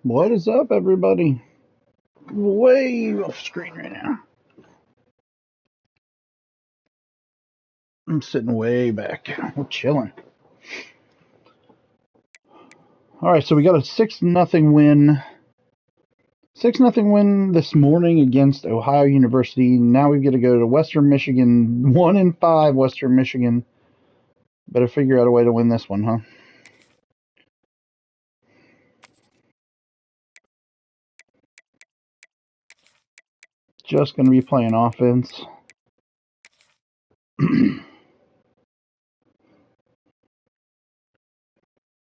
What is up, everybody? Way off screen right now. I'm sitting way back. We're chilling. All right, so we got a 6-0 win. 6-0 win this morning against Ohio University. Now we've got to go to Western Michigan. 1-5 Western Michigan. Better figure out a way to win this one, huh? Just going to be playing offense.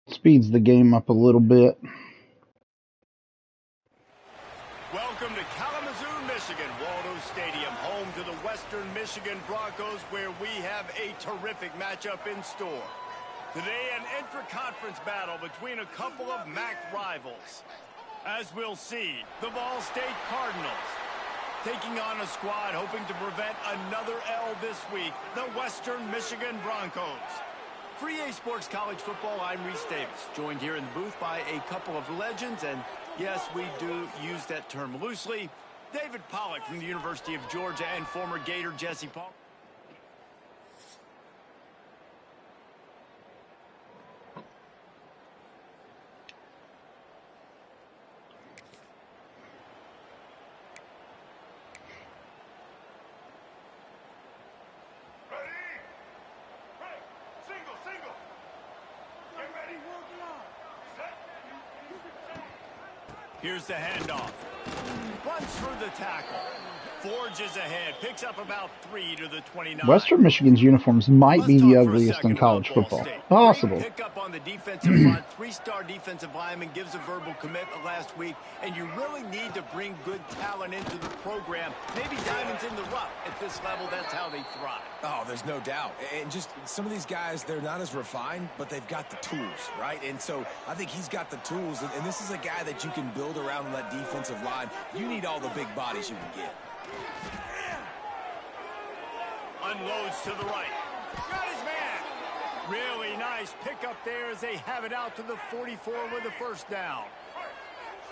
Speeds the game up a little bit. Welcome to Kalamazoo, Michigan, Waldo Stadium, home to the Western Michigan Broncos, where we have a terrific matchup in store. Today, an intra-conference battle between a couple of MAC rivals. As we'll see, the Ball State Cardinals taking on a squad hoping to prevent another L this week, the Western Michigan Broncos. For EA Sports College Football, I'm Reese Davis, joined here in the booth by a couple of legends, and yes, we do use that term loosely. David Pollack from the University of Georgia and former Gator Jesse Paul. Here's the handoff. Runs through the tackle. Forges ahead. Picks up about 3 to the 29. Western Michigan's uniforms might be the ugliest in college football. Possible. Pick up on the defensive front. 3-star defensive lineman gives a verbal commitment last week, and you really need to bring good talent into the program. Maybe diamonds in the rough. At this level, that's how they thrive. Oh, there's no doubt. And just some of these guys, they're not as refined, but they've got the tools, right? And so I think he's got the tools, and this is a guy that you can build around on that defensive line. You need all the big bodies you can get. Unloads to the right. Got his man. Really nice pickup there as they have it out to the 44 with a first down.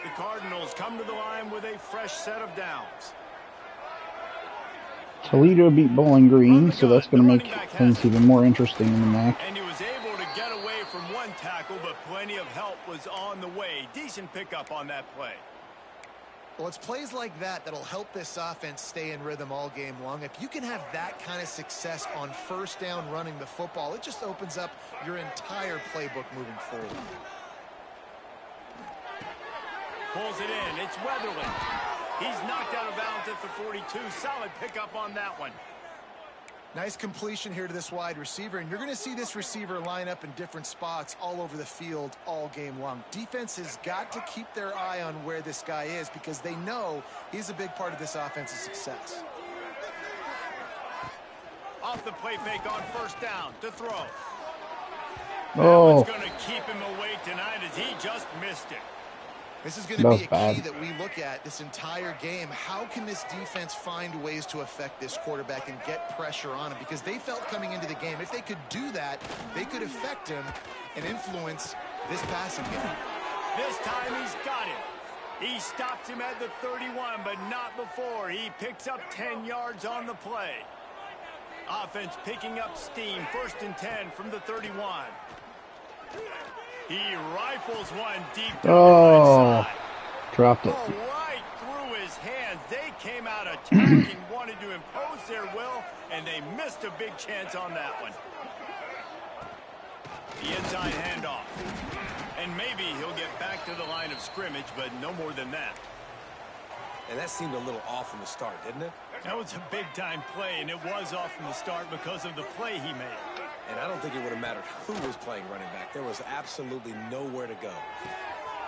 The Cardinals come to the line with a fresh set of downs. Toledo beat Bowling Green, so that's going to make things even more interesting in the MAC. And he was able to get away from one tackle, but plenty of help was on the way. Decent pickup on that play. Well, it's plays like that that'll help this offense stay in rhythm all game long. If you can have that kind of success on first down running the football, it just opens up your entire playbook moving forward. Pulls it in. It's Weatherly. He's knocked out of bounds at the 42. Solid pickup on that one. Nice completion here to this wide receiver, and you're going to see this receiver line up in different spots all over the field all game long. Defense has got to keep their eye on where this guy is because they know he's a big part of this offense's success. Off the play fake on first down to throw. Oh. That's going to keep him awake tonight as he just missed it. This is going to be a key that we look at this entire game. How can this defense find ways to affect this quarterback and get pressure on him? Because they felt coming into the game, if they could do that, they could affect him and influence this passing game. This time he's got him. He stops him at the 31, but not before. He picks up 10 yards on the play. Offense picking up steam. 1st and 10 from the 31. He rifles one deep down the right side. Dropped it. Oh, right through his hands. They came out attacking, wanted to impose their will, and they missed a big chance on that one. The inside handoff. And maybe he'll get back to the line of scrimmage, but no more than that. And that seemed a little off from the start, didn't it? That was a big-time play, and it was off from the start because of the play he made. And I don't think it would have mattered who was playing running back. There was absolutely nowhere to go.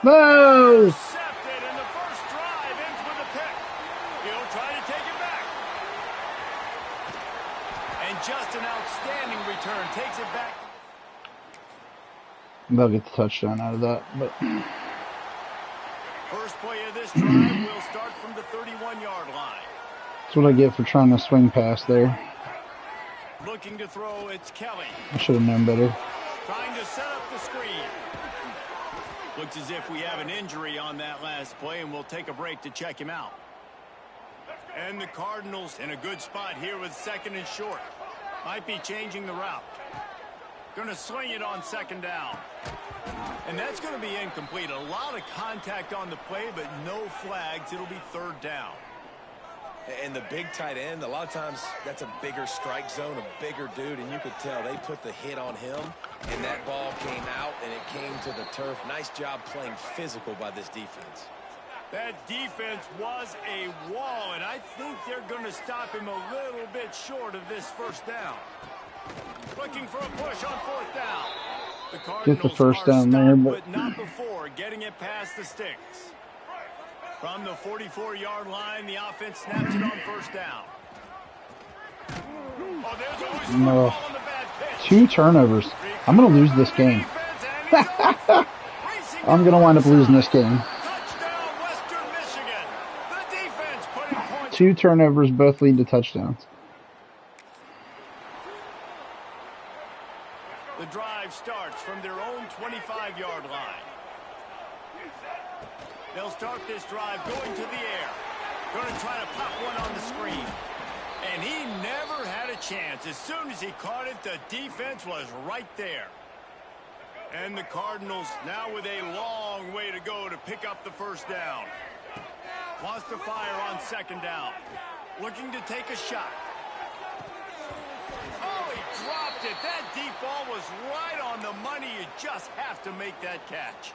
No! Intercepted, and the first drive ends with a pick. He'll try to take it back. And just an outstanding return. Takes it back. They'll get the touchdown out of that, but... First play of this drive will start from the 31-yard line. That's what I get for trying to swing past there. Looking to throw, it's Kelly. I should have known better. Trying to set up the screen. Looks as if we have an injury on that last play, and we'll take a break to check him out. And the Cardinals in a good spot here with 2nd and short. Might be changing the route. Going to swing it on 2nd down. And that's going to be incomplete. A lot of contact on the play, but no flags. It'll be 3rd down. And the big tight end, a lot of times that's a bigger strike zone, a bigger dude, and you could tell they put the hit on him, and that ball came out, and it came to the turf. Nice job playing physical by this defense. That defense was a wall, and I think they're going to stop him a little bit short of this 1st down. Looking for a push on 4th down. The Cardinals get the 1st down there, but not before getting it past the sticks. From the 44-yard line, the offense snaps it on 1st down. Oh, there's always no. on the bad pitch. 2 turnovers. I'm going to lose this game. I'm going to wind up losing this game. Touchdown, Western Michigan. The defense putting points. 2 turnovers, both lead to touchdowns. The drive starts from their own 25-yard line. They'll start this drive going to the air. Going to try to pop one on the screen. And he never had a chance. As soon as he caught it, the defense was right there. And the Cardinals now with a long way to go to pick up the 1st down. Lost the fire on 2nd down. Looking to take a shot. Oh, he dropped it. That deep ball was right on the money. You just have to make that catch.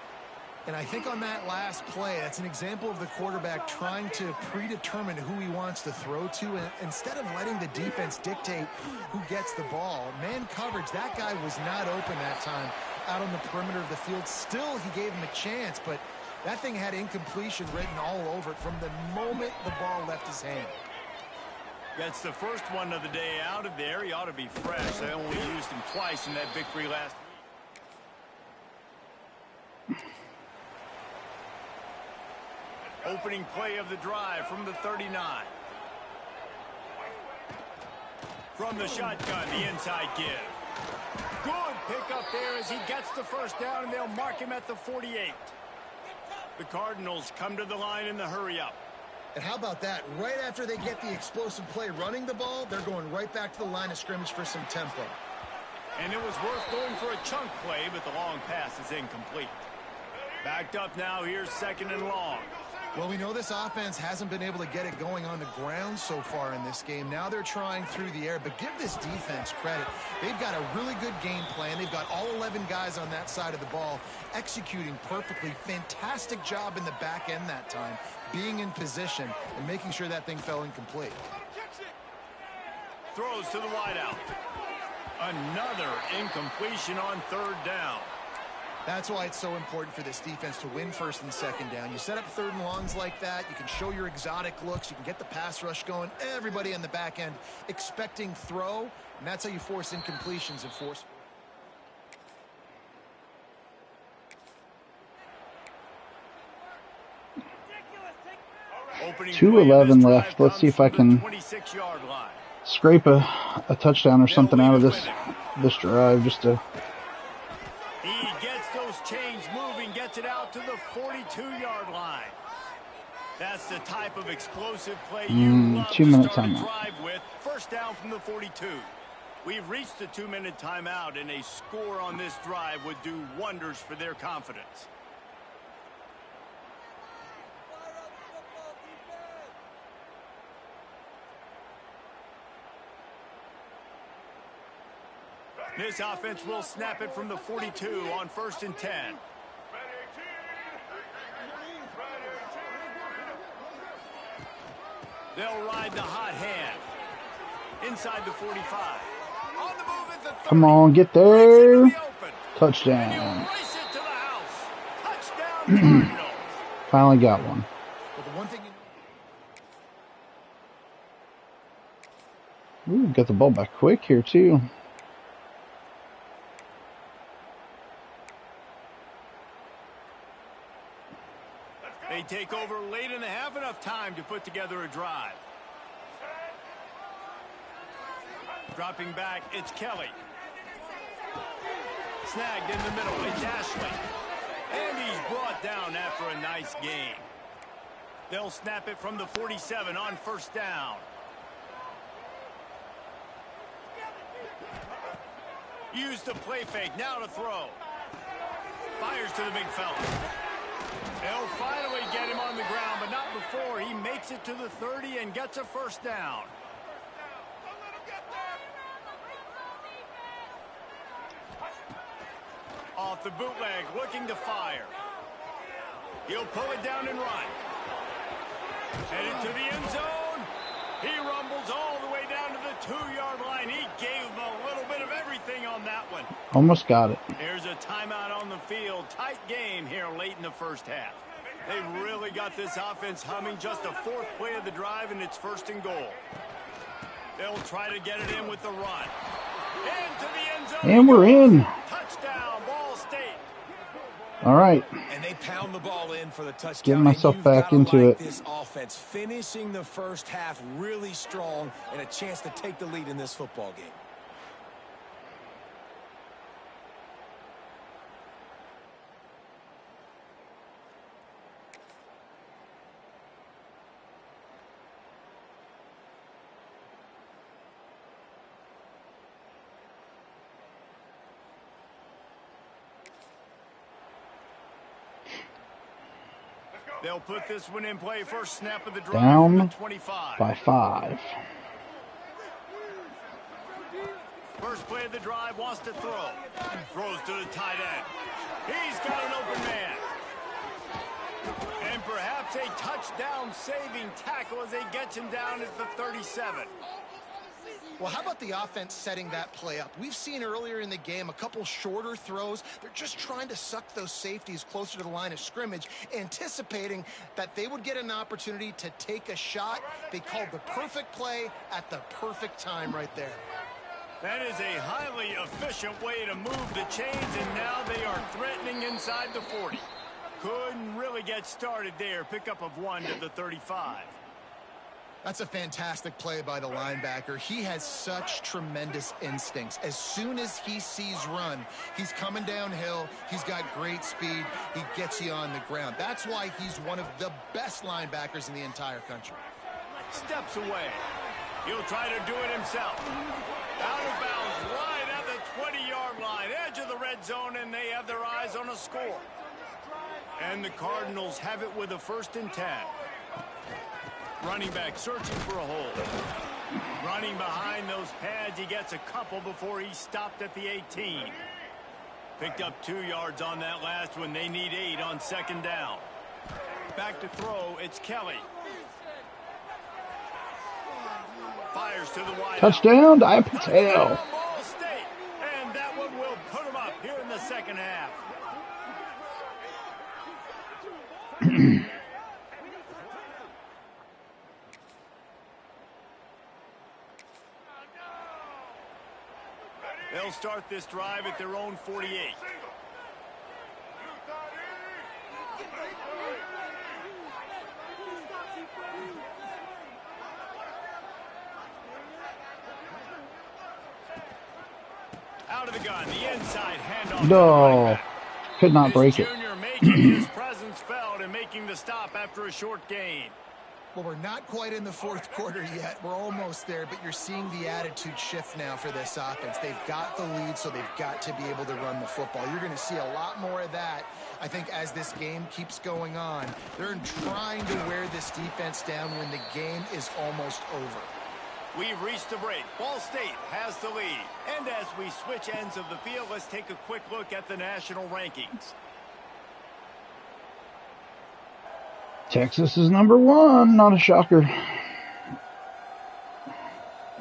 And I think on that last play, that's an example of the quarterback trying to predetermine who he wants to throw to. And instead of letting the defense dictate who gets the ball, man coverage, that guy was not open that time out on the perimeter of the field. Still, he gave him a chance, but that thing had incompletion written all over it from the moment the ball left his hand. That's the first one of the day out of there. He ought to be fresh. They only used him twice in that victory last week. Opening play of the drive from the 39. From the shotgun, the inside give. Good pickup there as he gets the 1st down, and they'll mark him at the 48. The Cardinals come to the line in the hurry-up. And how about that? Right after they get the explosive play running the ball, they're going right back to the line of scrimmage for some tempo. And it was worth going for a chunk play, but the long pass is incomplete. Backed up now, here's 2nd and long. Well, we know this offense hasn't been able to get it going on the ground so far in this game. Now they're trying through the air, but give this defense credit. They've got a really good game plan. They've got all 11 guys on that side of the ball executing perfectly. Fantastic job in the back end that time, being in position and making sure that thing fell incomplete. Throws to the wideout. Another incompletion on 3rd down. That's why it's so important for this defense to win 1st and 2nd down. You set up 3rd and longs like that. You can show your exotic looks. You can get the pass rush going. Everybody on the back end expecting throw, and that's how you force incompletions and force. Opening 2:11 left. Let's see if I can scrape a touchdown or something out of this drive just to. He gets those chains moving, gets it out to the 42-yard line. That's the type of explosive play you love to start a drive with. 1st down from the 42. We've reached the 2-minute timeout, and a score on this drive would do wonders for their confidence. This offense will snap it from the 42 on 1st and 10. They'll ride the hot hand. Inside the 45. On the move at the 30. Come on, get there. Touchdown. Race it to the house. Touchdown, Cardinals. Finally got one. But the one thing Ooh, got the ball back quick here, too. They take over late in the half, enough time to put together a drive. Dropping back, it's Kelly. Snagged in the middle, it's Ashley. And he's brought down after a nice gain. They'll snap it from the 47 on first down. Use the play fake, now to throw. Fires to the big fella. They'll finally get him on the ground, but not before he makes it to the 30 and gets a first down. Off the bootleg, looking to fire. He'll pull it down and run. Headed to the end zone. He rumbles all the way down to the 2-yard line. He gave him a little bit of everything on that one. Almost got it. Here's a timeout on the field. Tight game here late in the first half. They've really got this offense humming. Just a 4th play of the drive, and it's 1st and goal. They'll try to get it in with the run. Into the end zone. And we're in. Touchdown, Ball State. All right. And they pound the ball in for the touchdown. Getting myself back into it. This offense finishing the first half really strong and a chance to take the lead in this football game. They'll put this one in play. First snap of the drive. Down 25. by 5. First play of the drive, wants to throw. Throws to the tight end. He's got an open man. And perhaps a touchdown-saving tackle as they get him down at the 37. Well, how about the offense setting that play up? We've seen earlier in the game a couple shorter throws. They're just trying to suck those safeties closer to the line of scrimmage, anticipating that they would get an opportunity to take a shot. They called the perfect play at the perfect time right there. That is a highly efficient way to move the chains, and now they are threatening inside the 40. Couldn't really get started there. Pickup of 1 to the 35. That's a fantastic play by the linebacker. He has such tremendous instincts. As soon as he sees run, he's coming downhill. He's got great speed. He gets you on the ground. That's why he's one of the best linebackers in the entire country. Steps away. He'll try to do it himself. Out of bounds, right at the 20-yard line. Edge of the red zone, and they have their eyes on a score. And the Cardinals have it with a 1st and 10. Running back searching for a hole. Running behind those pads, he gets a couple before he stopped at the 18. Picked up 2 yards on that last one. They need 8 on 2nd down. Back to throw, it's Kelly. Fires to the wide. Touchdown, Dia Patel. Ball State. And that one will put him up here in the second half. They'll start this drive at their own 48. Out of the gun, the inside handoff. No, could not break it. Junior making his presence felt and making the stop after a short gain. Well, we're not quite in the 4th quarter yet. We're almost there, but you're seeing the attitude shift now for this offense. They've got the lead, so they've got to be able to run the football. You're going to see a lot more of that, I think, as this game keeps going on. They're trying to wear this defense down when the game is almost over. We've reached the break. Ball State has the lead. And as we switch ends of the field, let's take a quick look at the national rankings. Texas is #1, not a shocker.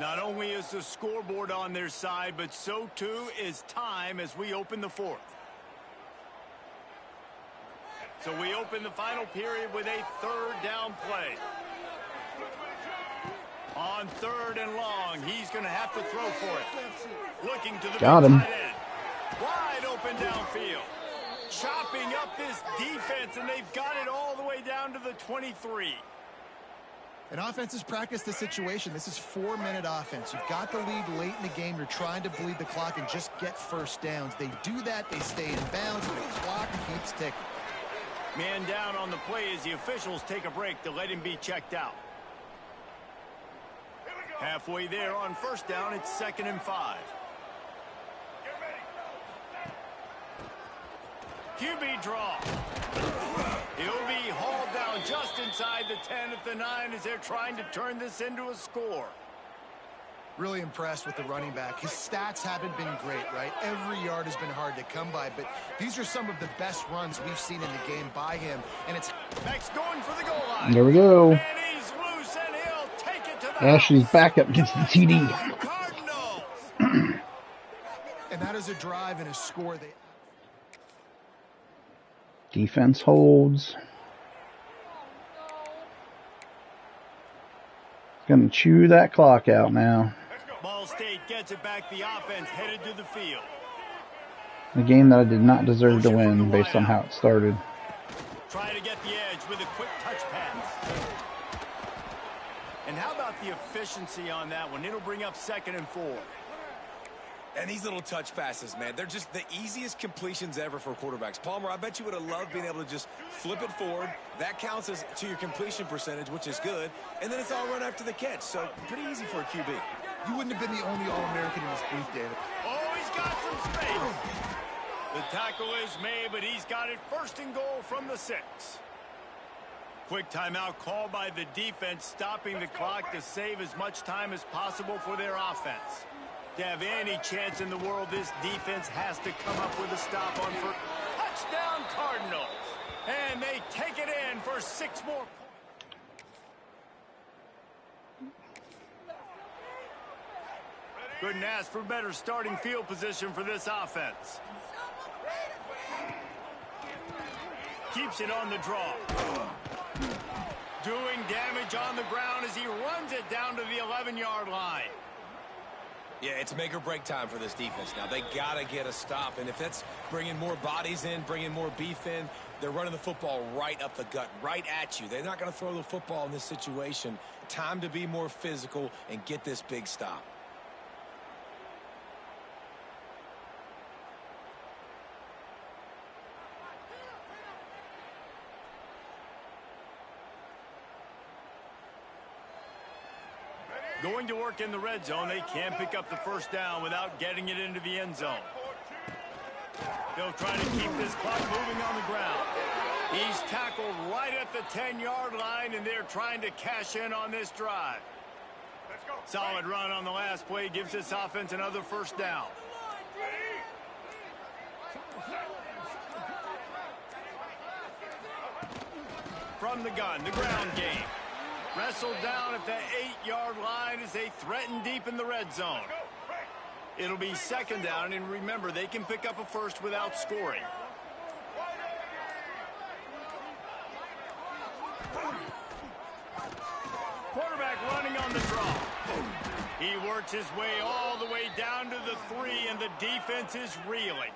Not only is the scoreboard on their side, but so too is time as we open the 4th. So we open the final period with a 3rd down play. On 3rd and long, he's going to have to throw for it. Looking to the Got him. tight end. Wide open downfield. Chopping up this defense, and they've got it all the way down to the 23. And offenses practice the situation. This is 4-minute offense. You've got the lead late in the game. You're trying to bleed the clock and just get first downs. They do that. They stay in bounds, and the clock keeps ticking. Man down on the play as the officials take a break to let him be checked out. Halfway there on first down, it's 2nd and 5. QB draw. He'll be hauled down just inside the 10 at the 9 as they're trying to turn this into a score. Really impressed with the running back. His stats haven't been great, right? Every yard has been hard to come by, but these are some of the best runs we've seen in the game by him. And it's Max going for the goal line. There we go. And he's loose, and he'll take it to the Ashley's backup gets the TD. Cardinals. And that is a drive and a score. Defense holds. Gonna chew that clock out now. Ball State gets it back. The offense headed to the field. A game that I did not deserve to win based on how it started. Try to get the edge with a quick touch pass. And how about the efficiency on that one? It'll bring up 2nd and 4. And these little touch passes, man, they're just the easiest completions ever for quarterbacks. Palmer, I bet you would have loved being able to just flip it forward. That counts as to your completion percentage, which is good. And then it's all run after the catch. So pretty easy for a QB. You wouldn't have been the only All-American in this booth, David. Oh, he's got some space. The tackle is made, but he's got it 1st and goal from the 6. Quick timeout called by the defense, stopping the clock to save as much time as possible for their offense. To have any chance in the world, this defense has to come up with a stop on for touchdown Cardinals. And they take it in for 6 more points. Couldn't ask for better starting field position for this offense. Keeps it on the draw. Doing damage on the ground as he runs it down to the 11-yard line. Yeah, it's make or break time for this defense now. They got to get a stop. And if that's bringing more bodies in, bringing more beef in, they're running the football right up the gut, right at you. They're not going to throw the football in this situation. Time to be more physical and get this big stop. Going to work in the red zone. They can't pick up the 1st down without getting it into the end zone. They'll try to keep this clock moving on the ground. He's tackled right at the 10-yard line, and they're trying to cash in on this drive. Solid run on the last play gives this offense another 1st down. From the gun, the ground game. Wrestled down at the 8-yard line as they threaten deep in the red zone. It'll be 2nd down, and remember, they can pick up a 1st without scoring. Quarterback running on the draw. He works his way all the way down to the 3, and the defense is reeling.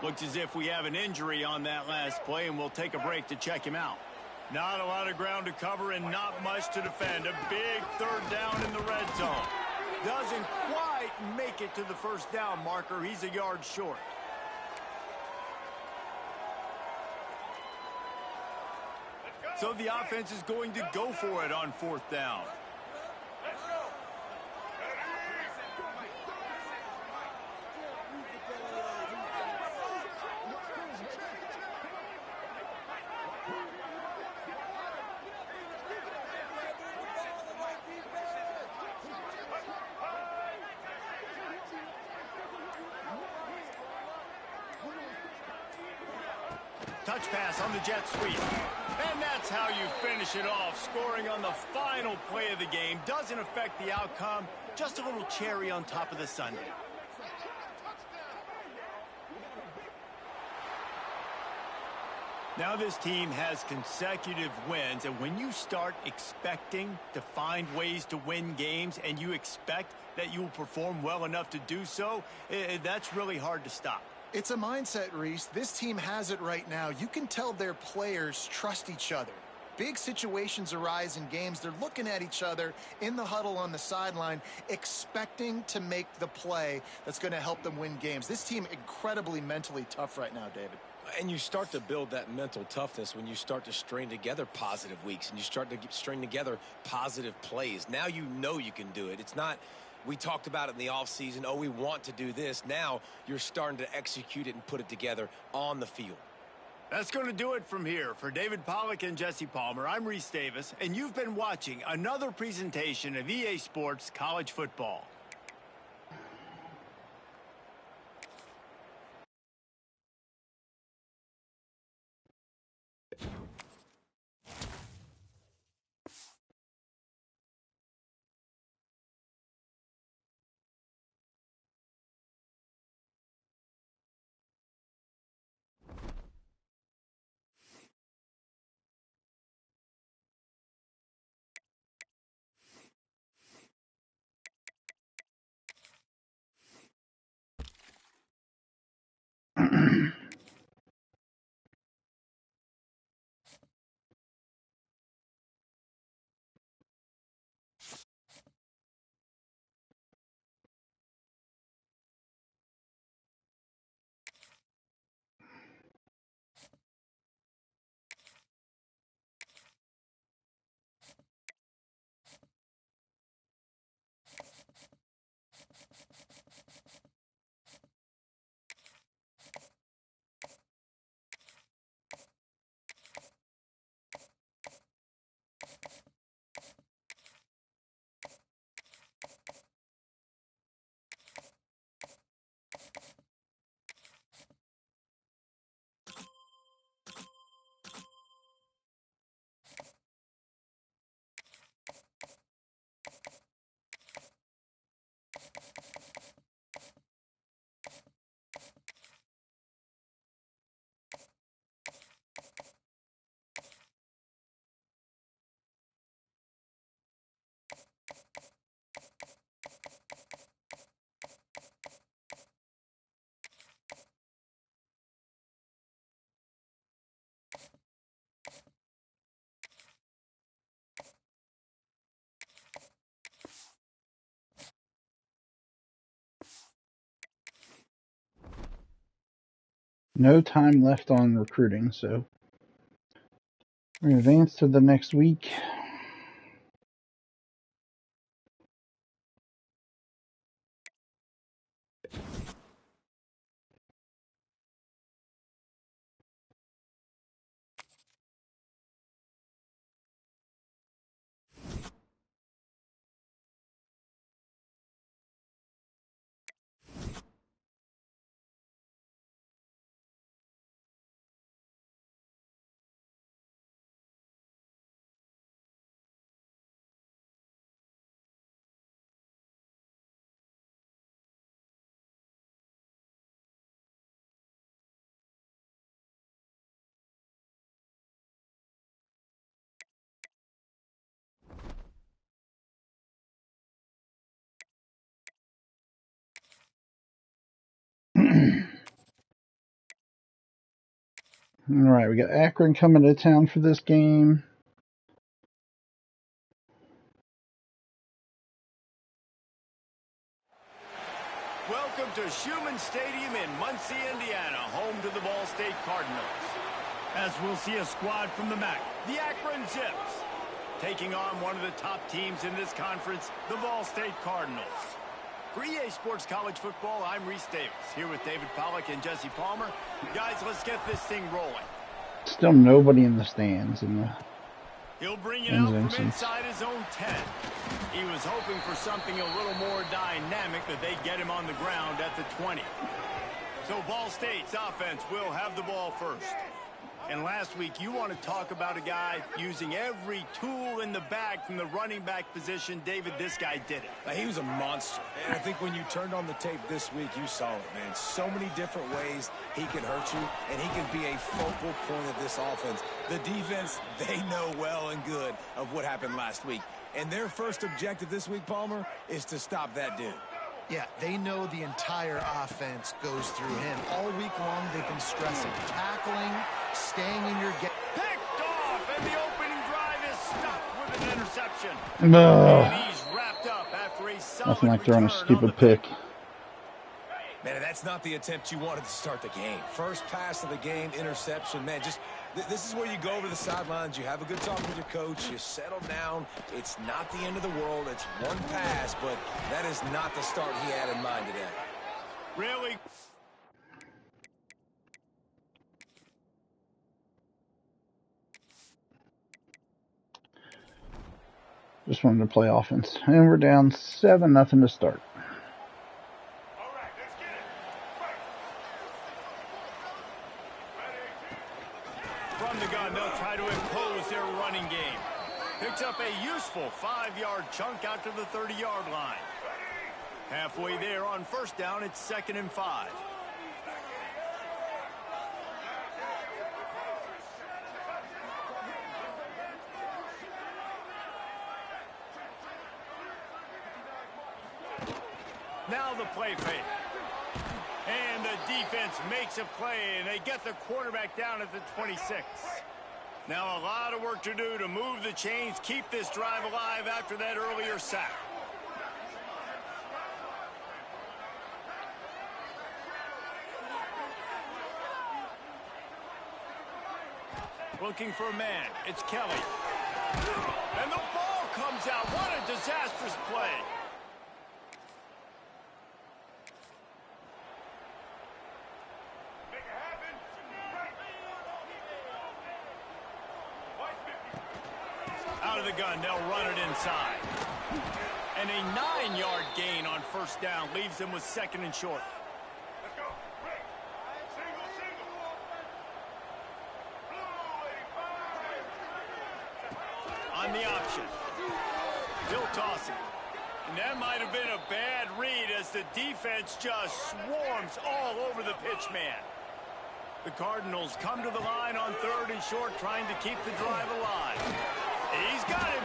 Looks as if we have an injury on that last play, and we'll take a break to check him out. Not a lot of ground to cover and not much to defend. A big 3rd down in the red zone. Doesn't quite make it to the 1st down marker. He's a yard short. So the offense is going to go for it on 4th down. Touch pass on the jet sweep. And that's how you finish it off. Scoring on the final play of the game doesn't affect the outcome. Just a little cherry on top of the sundae. Now this team has consecutive wins, and when you start expecting to find ways to win games and you expect that you will perform well enough to do so, that's really hard to stop. It's a mindset, Reese. This team has it right now. You can tell their players trust each other. big situations arise in games, they're looking at each other in the huddle on the sideline, expecting to make the play that's going to help them win games. This team incredibly mentally tough right now, David. And you start to build that mental toughness when you start to string together positive weeks and you start to string together positive plays. Now you know you can do it. It's not, we talked about it in the offseason, oh, we want to do this. Now you're starting to execute it and put it together on the field. That's going to do it from here. For David Pollack and Jesse Palmer, I'm Reese Davis, and you've been watching another presentation of EA Sports College Football. No time left on recruiting, so we're going to advance to the next week. All right, we got Akron coming to town for this game. Welcome to Schumann Stadium in Muncie, Indiana, home to the Ball State Cardinals. As we'll see a squad from the MAC, the Akron Zips, taking on one of the top teams in this conference, the Ball State Cardinals. For EA Sports College Football, I'm Reese Davis, here with David Pollack and Jesse Palmer. Guys, let's get this thing rolling. Still nobody in the stands. He'll bring it out from inside his own 10. He was hoping for something a little more dynamic, but they get him on the ground at the 20. So Ball State's offense will have the ball first. And last week, you want to talk about a guy using every tool in the bag from the running back position. David, this guy did it. He was a monster. And I think when you turned on the tape this week, you saw it, man. So many different ways he can hurt you, and he can be a focal point of this offense. The defense, they know well and good of what happened last week. And their first objective this week, Palmer, is to stop that dude. Yeah, they know the entire offense goes through him. All week long, they've been stressing tackling, staying in your game. Picked off, and the opening No. And he's wrapped up after a solid Nothing like throwing a return on stupid the pick. Man, that's not the attempt you wanted to start the game. First pass of the game, interception. Man, just this is where you go over the sidelines. You have a good talk with your coach. You settle down. It's not the end of the world. It's one pass, but that is not the start he had in mind today. Really? Just wanted to play offense. And we're down 7-0 to start. From the gun, they'll try to impose their running game. Picks up a useful 5-yard chunk out to the 30-yard line. Halfway there on first down, it's 2nd and 5. Now the play fake. And the defense makes a play, and they get the quarterback down at the 26. Now a lot of work to do to move the chains, keep this drive alive after that earlier sack. Looking for a man. It's Kelly. And the ball comes out. What a disastrous play. Out of the gun, they'll run it inside. And a 9-yard gain on first down leaves them with 2nd and short. Let's go. Break. Single. On the option. He'll toss it. And that might have been a bad read as the defense just swarms all over the pitch man. The Cardinals come to the line on 3rd and short, trying to keep the drive alive. He's got him.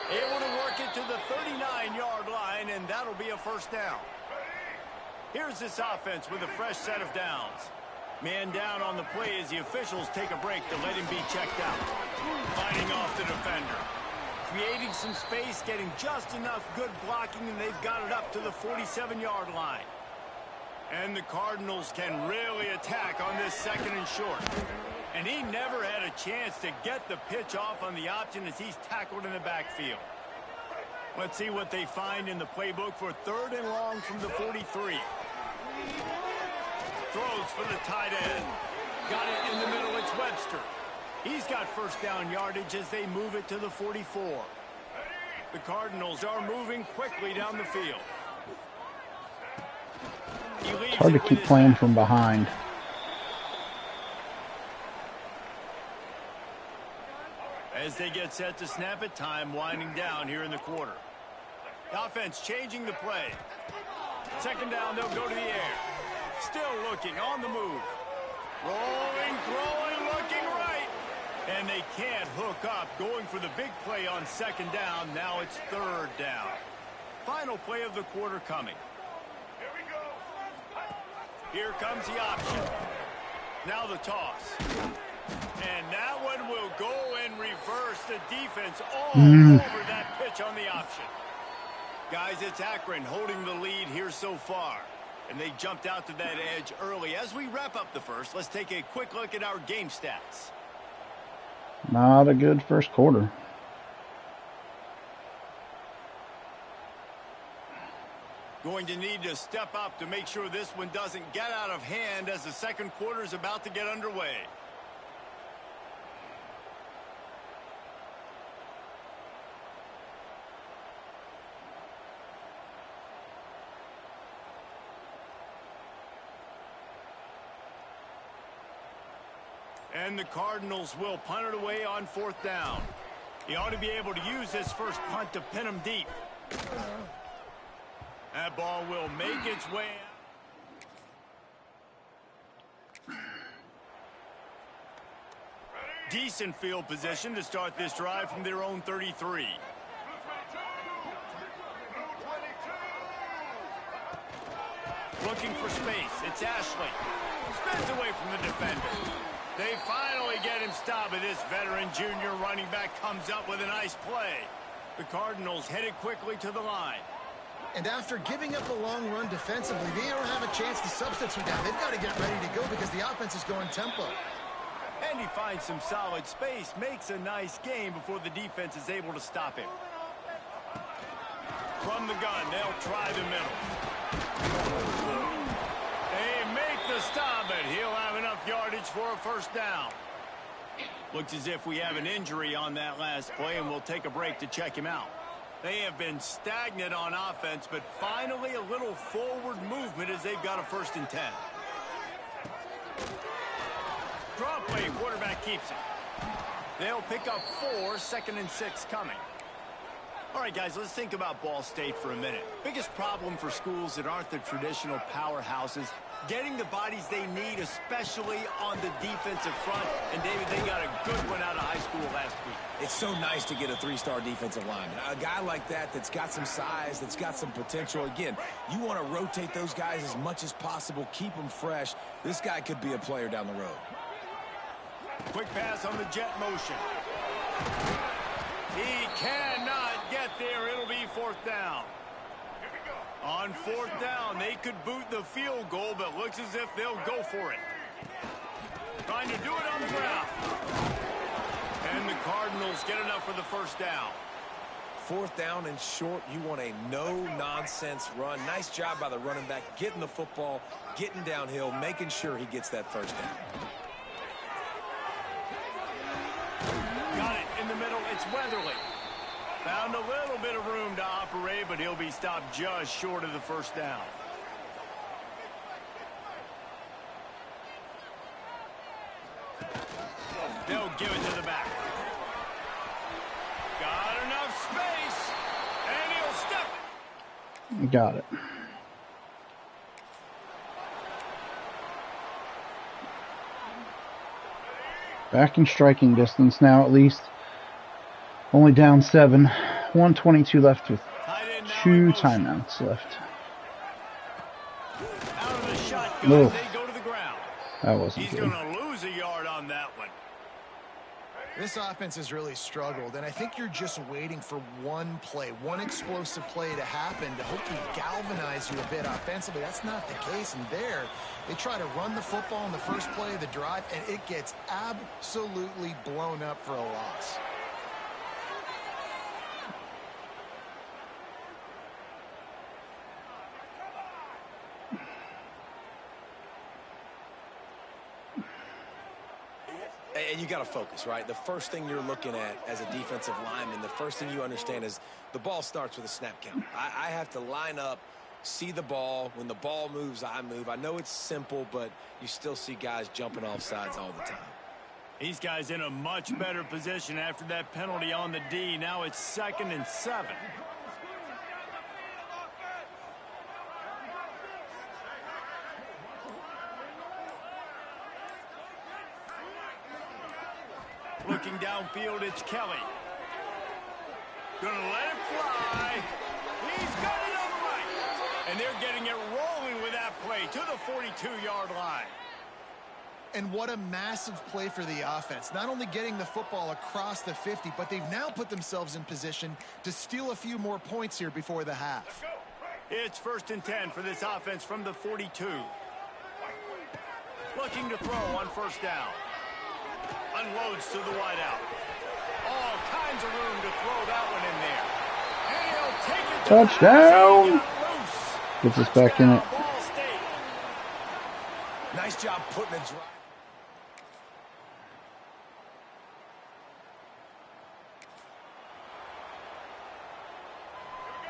Able to work it to the 39-yard line, and that'll be a first down. Here's this offense with a fresh set of downs. Man down on the play as the officials take a break to let him be checked out. Fighting off the defender. Creating some space, getting just enough good blocking, and they've got it up to the 47-yard line. And the Cardinals can really attack on this 2nd and short. And he never had a chance to get the pitch off on the option as he's tackled in the backfield. Let's see what they find in the playbook for 3rd and long from the 43. Throws for the tight end. Got it in the middle, it's Webster. He's got first down yardage as they move it to the 44. The Cardinals are moving quickly down the field. It's hard to keep playing from behind. As they get set to snap it, time winding down here in the quarter. The offense changing the play. 2nd down, they'll go to the air. Still looking, on the move. Rolling, throwing, looking right. And they can't hook up, going for the big play on 2nd down. Now it's 3rd down. Final play of the quarter coming. Here we go. Here comes the option. Now the toss. And that one will go and reverse the defense all over that pitch on the option. Guys, it's Akron holding the lead here so far. And they jumped out to that edge early. As we wrap up the first, let's take a quick look at our game stats. Not a good first quarter. Going to need to step up to make sure this one doesn't get out of hand as the second quarter is about to get underway. And the Cardinals will punt it away on 4th down. He ought to be able to use this first punt to pin him deep. That ball will make its way out. Decent field position to start this drive from their own 33. Looking for space. It's Ashley. Spins away from the defender. They finally get him stopped, but this veteran junior running back comes up with a nice play. The Cardinals headed quickly to the line. And after giving up a long run defensively, they don't have a chance to substitute now. They've got to get ready to go because the offense is going tempo. And he finds some solid space, makes a nice game before the defense is able to stop him. From the gun, they'll try the middle. They make the stop, but he'll have enough yardage for a first down. Looks as if we have an injury on that last play, and we'll take a break to check him out. They have been stagnant on offense, but finally a little forward movement as they've got a 1st and 10. Draw play, quarterback keeps it. They'll pick up 4, 2nd and 6 coming. All right, guys, let's think about Ball State for a minute. Biggest problem for schools that aren't the traditional powerhouses, getting the bodies they need, especially on the defensive front. And, David, they got a good one out of high school last week. It's so nice to get a 3-star defensive lineman. A guy like that's got some size, that's got some potential. Again, you want to rotate those guys as much as possible, keep them fresh. This guy could be a player down the road. Quick pass on the jet motion. He cannot get there. It'll be 4th down. On 4th down, they could boot the field goal, but looks as if they'll go for it. Trying to do it on the ground. And the Cardinals get enough for the 1st down. 4th down and short, you want a no-nonsense run. Nice job by the running back, getting the football, getting downhill, making sure he gets that 1st down. Got it in the middle. It's Weatherly. Found a little bit of room to operate, but he'll be stopped just short of the 1st down. They'll give it to the back. Got enough space, and he'll step it. Got it. Back in striking distance now, at least. Only down 7. 1:22 left with 2 timeouts left. Out of the shotgun, Ugh. they go to the ground. That wasn't He's good. going to lose a yard on that one. This offense has really struggled, and I think you're just waiting for one play, one explosive play to happen to hopefully galvanize you a bit offensively. That's not the case, and there they try to run the football in the first play of the drive, and it gets absolutely blown up for a loss. And you got to focus, right? The first thing you're looking at as a defensive lineman, the first thing you understand is the ball starts with a snap count. I have to line up, see the ball. When the ball moves, I move. I know it's simple, but you still see guys jumping off sides all the time. These guys in a much better position after that penalty on the D. Now it's 2nd and 7. Looking downfield, it's Kelly. Gonna let it fly. He's got it on the right. And they're getting it rolling with that play to the 42-yard line. And what a massive play for the offense. Not only getting the football across the 50, but they've now put themselves in position to steal a few more points here before the half. It's 1st and 10 for this offense from the 42. Looking to throw on 1st down. Unloads to the wideout. All kinds of room to throw that one in there. And he'll take it to Touchdown! the Gets us back in it. Ball State. Nice job putting it dry.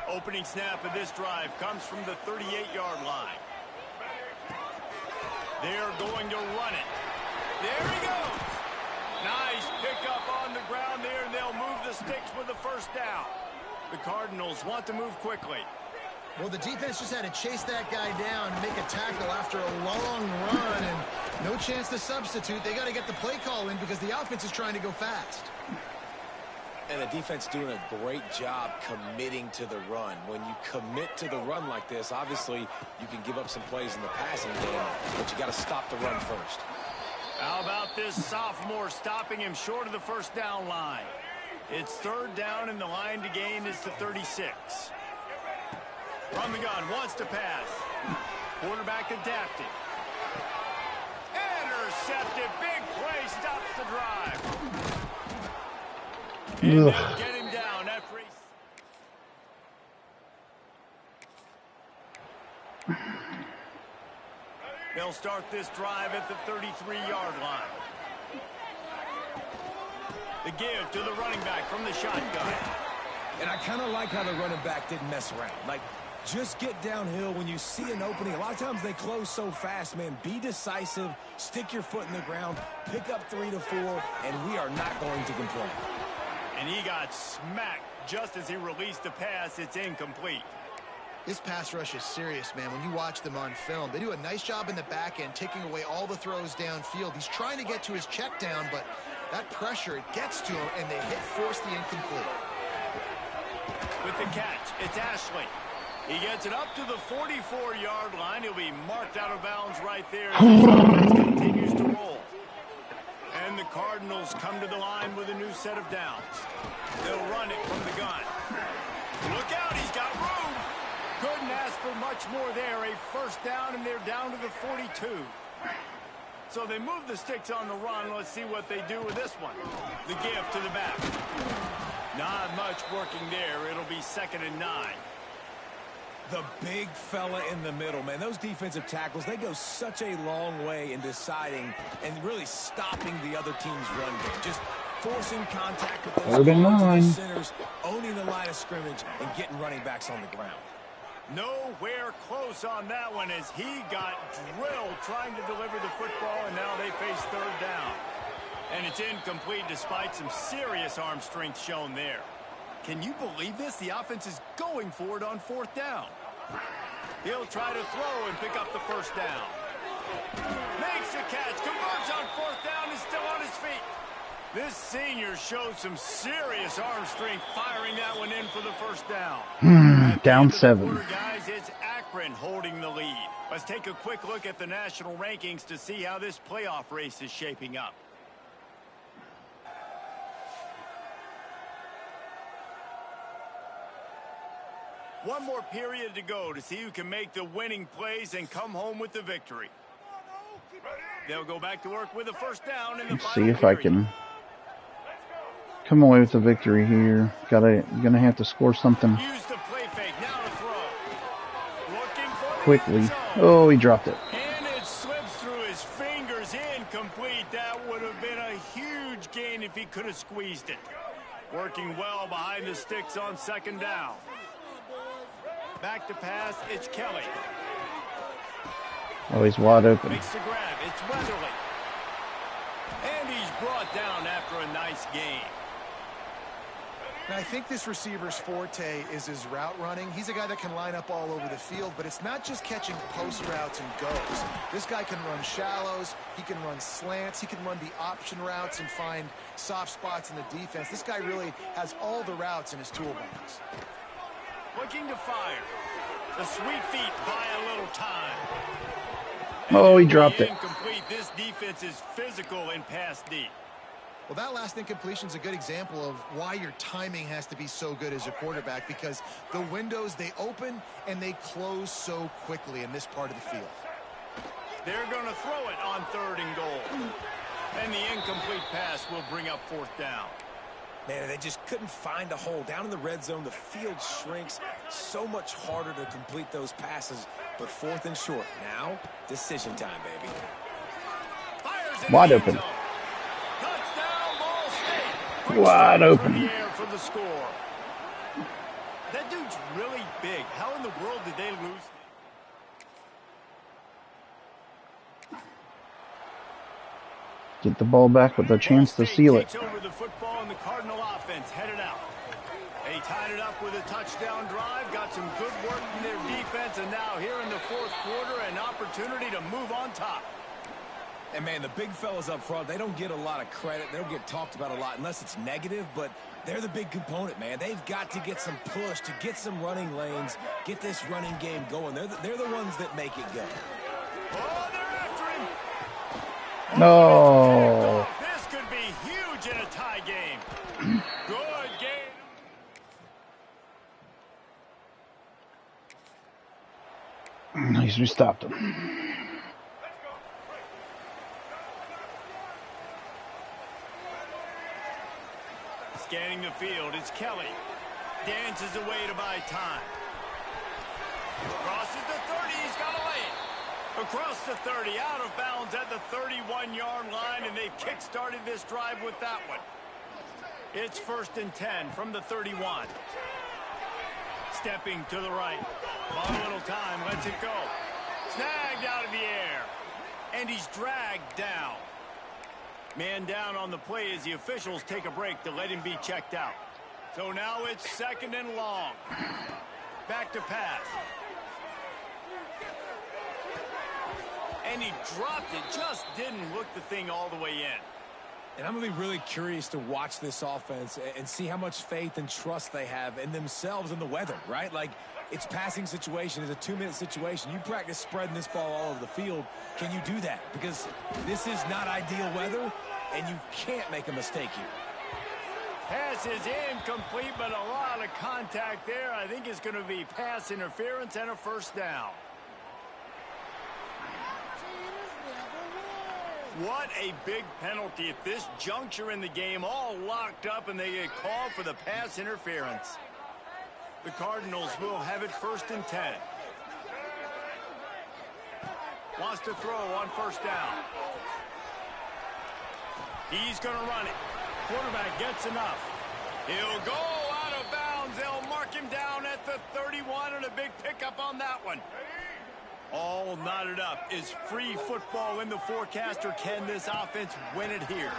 Opening snap of this drive comes from the 38-yard line. They're going to run it. There he goes. Nice pickup on the ground there, and they'll move the sticks with the 1st down. The Cardinals want to move quickly. Well, the defense just had to chase that guy down and make a tackle after a long run, and no chance to substitute. They got to get the play call in because the offense is trying to go fast. And the defense doing a great job committing to the run. When you commit to the run like this, obviously you can give up some plays in the passing game, but you got to stop the run first. How about this sophomore stopping him short of the 1st down line? It's third down, and the line to gain is to 36. From the gun, wants to pass. Quarterback adapted. Intercepted. Big play, stops the drive. And they'll get him down after they'll start this drive at the 33-yard line. The give to the running back from the shotgun. And I kind of like how the running back didn't mess around. Like, just get downhill when you see an opening. A lot of times they close so fast, man. Be decisive, stick your foot in the ground, pick up 3 to 4, and we are not going to complain. And he got smacked just as he released the pass. It's incomplete. This pass rush is serious, man. When you watch them on film, they do a nice job in the back end, taking away all the throws downfield. He's trying to get to his check down, but that pressure, it gets to him, and they force the incomplete. With the catch, it's Ashley. He gets it up to the 44-yard line. He'll be marked out of bounds right there. As the continues to roll. And the Cardinals come to the line with a new set of downs. They'll run it from the gun. Look out, he's got room. Couldn't ask for much more there. A first down, and they're down to the 42. So they move the sticks on the run. Let's see what they do with this one. The give to the back. Not much working there. It'll be 2nd and 9. The big fella in the middle, man. Those defensive tackles, they go such a long way in deciding and really stopping the other team's run game. Just forcing contact with those centers, owning the line of scrimmage, and getting running backs on the ground. Nowhere close on that one as he got drilled trying to deliver the football, and now they face third down. And it's incomplete despite some serious arm strength shown there. Can you believe this? The offense is going for it on 4th down. He'll try to throw and pick up the first down. Makes a catch, converts on 4th down, is still on his feet. This senior shows some serious arm strength firing that one in for the first down. Down 7. Guys, it's Akron holding the lead. Let's take a quick look at the national rankings to see how this playoff race is shaping up. One more period to go to see who can make the winning plays and come home with the victory. They'll go back to work with a first down in the final See if period. I can come away with the victory here. Gonna have to score something Use the play fake, now to throw. Looking for the quickly. end zone. Oh, he dropped it. And it slips through his fingers, incomplete. That would have been a huge gain if he could have squeezed it. Working well behind the sticks on 2nd down. Back to pass, it's Kelly. Oh, he's wide open. Makes the grab, it's Weatherly. And he's brought down after a nice gain. And I think this receiver's forte is his route running. He's a guy that can line up all over the field, but it's not just catching post routes and goes. This guy can run shallows, he can run slants, he can run the option routes and find soft spots in the defense. This guy really has all the routes in his toolbox. Looking to fire. The sweet feet buy a little time. Oh, he dropped it. Incomplete. This defense is physical and pass deep. Well, that last incompletion is a good example of why your timing has to be so good as a quarterback, because the windows, they open and they close so quickly in this part of the field. They're going to throw it on 3rd and goal. And the incomplete pass will bring up 4th down. Man, they just couldn't find a hole. Down in the red zone, the field shrinks. So much harder to complete those passes. But 4th and short. Now, decision time, baby. Fires in Wide the end open. zone. Touchdown, Ball State. Wide open. In the air for the score. That dude's really big. How in the world did they lose? Get the ball back with a chance to seal it. Takes over the football, and the Cardinal offense headed out. They tied it up with a touchdown drive, got some good work from their defense, and now here in the 4th quarter, an opportunity to move on top. And, man, the big fellas up front, they don't get a lot of credit. They don't get talked about a lot unless it's negative, but they're the big component, man. They've got to get some push, to get some running lanes, get this running game going. They're the ones that make it go. Oh, they're after him. No. This could be huge in a tie game. Good At least we stopped them. Scanning the field, it's Kelly. Dances away to buy time. Crosses the 30, he's got a lane. Across the 30, out of bounds at the 31-yard line, and they've kick-started this drive with that one. It's 1st and 10 from the 31. Stepping to the right. Bought a little time, lets it go. Snagged out of the air. And he's dragged down. Man down on the play as the officials take a break to let him be checked out. So now it's 2nd and long. Back to pass. And he dropped it, just didn't look the thing all the way in. And I'm going to be really curious to watch this offense and see how much faith and trust they have in themselves and the weather, right? Like, it's passing situation, it's a 2-minute situation. You practice spreading this ball all over the field. Can you do that? Because this is not ideal weather, and you can't make a mistake here. Pass is incomplete, but a lot of contact there. I think it's going to be pass interference and a 1st down. What a big penalty at this juncture in the game, all locked up, and they get called for the pass interference. The Cardinals will have it 1st and 10. Wants to throw on 1st down. He's going to run it. Quarterback gets enough. He'll go out of bounds. They'll mark him down at the 31, and a big pickup on that one. All knotted up. Is free football in the forecast, or can this offense win it here?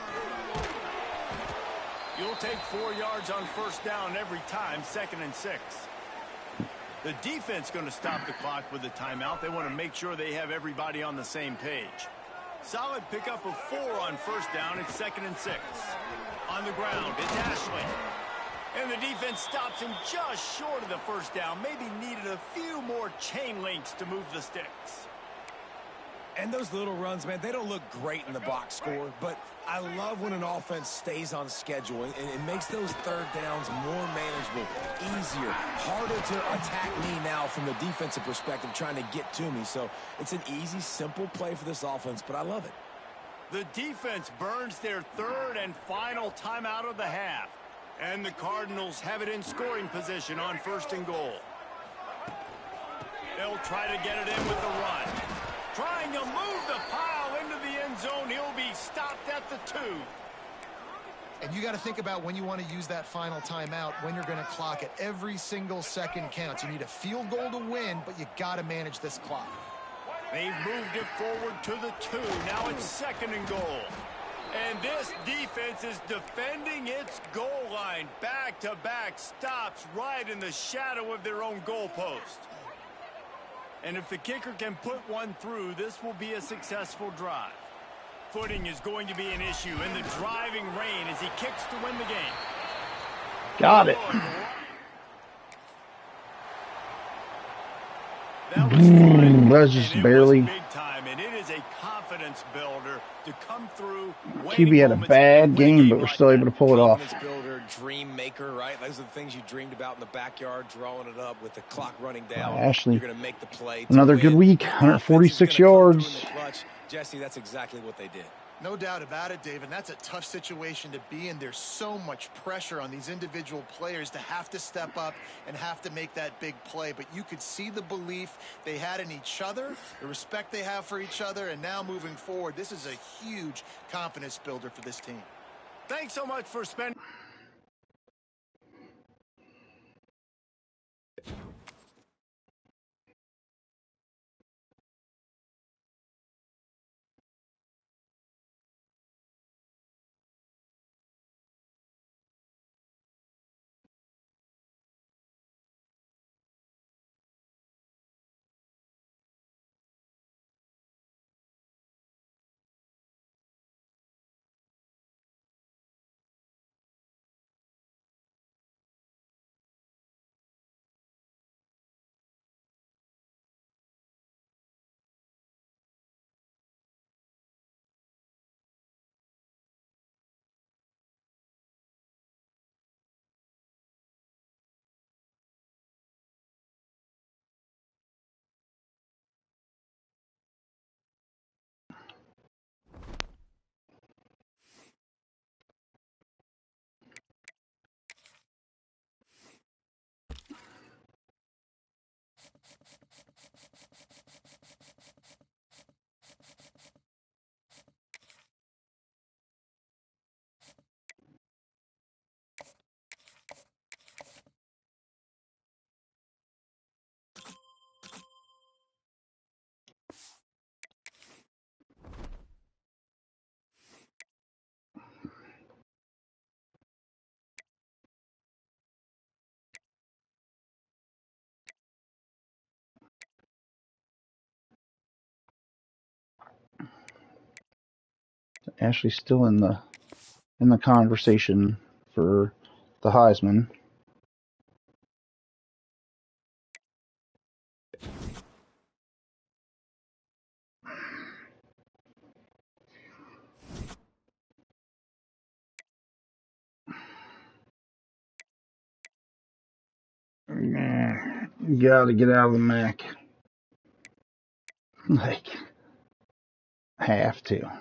You'll take 4 yards on 1st down every time, 2nd and 6. The defense going to stop the clock with a timeout. They want to make sure they have everybody on the same page. Solid pickup of 4 on 1st down. It's 2nd and 6. On the ground, it's Ashley. And the defense stops him just short of the 1st down. Maybe needed a few more chain links to move the sticks. And those little runs, man, they don't look great in the box score, but I love when an offense stays on schedule and it makes those 3rd downs more manageable, easier, harder to attack me now from the defensive perspective trying to get to me. So it's an easy, simple play for this offense, but I love it. The defense burns their 3rd and final timeout of the half. And the Cardinals have it in scoring position on 1st and goal. They'll try to get it in with the run. Trying to move the pile into the end zone. He'll be stopped at the 2. And you got to think about when you want to use that final timeout, when you're going to clock it. Every single second counts. You need a field goal to win, but you got to manage this clock. They've moved it forward to the 2. Now it's 2nd and goal. And this defense is defending its goal line. Back-to-back stops right in the shadow of their own goalpost. And if the kicker can put one through, this will be a successful drive. Footing is going to be an issue in the driving rain as he kicks to win the game. Got it. That was fine. That was just And barely. it was big time, and it is a confidence builder to come through. QB had a bad game, but we're still able to pull it off. Confidence builder, dream maker, right? Those are the things you dreamed about in the backyard, drawing it up with the clock running down. Ashley, You're going to make the play. another good week, 146 yards. Jesse, that's exactly what they did. No doubt about it, Dave, and that's a tough situation to be in. There's so much pressure on these individual players to have to step up and have to make that big play. But you could see the belief they had in each other, the respect they have for each other, and now moving forward, this is a huge confidence builder for this team. Thanks so much for spending Ashley's still in the conversation for the Heisman. You gotta get out of the MAC. Like, have to.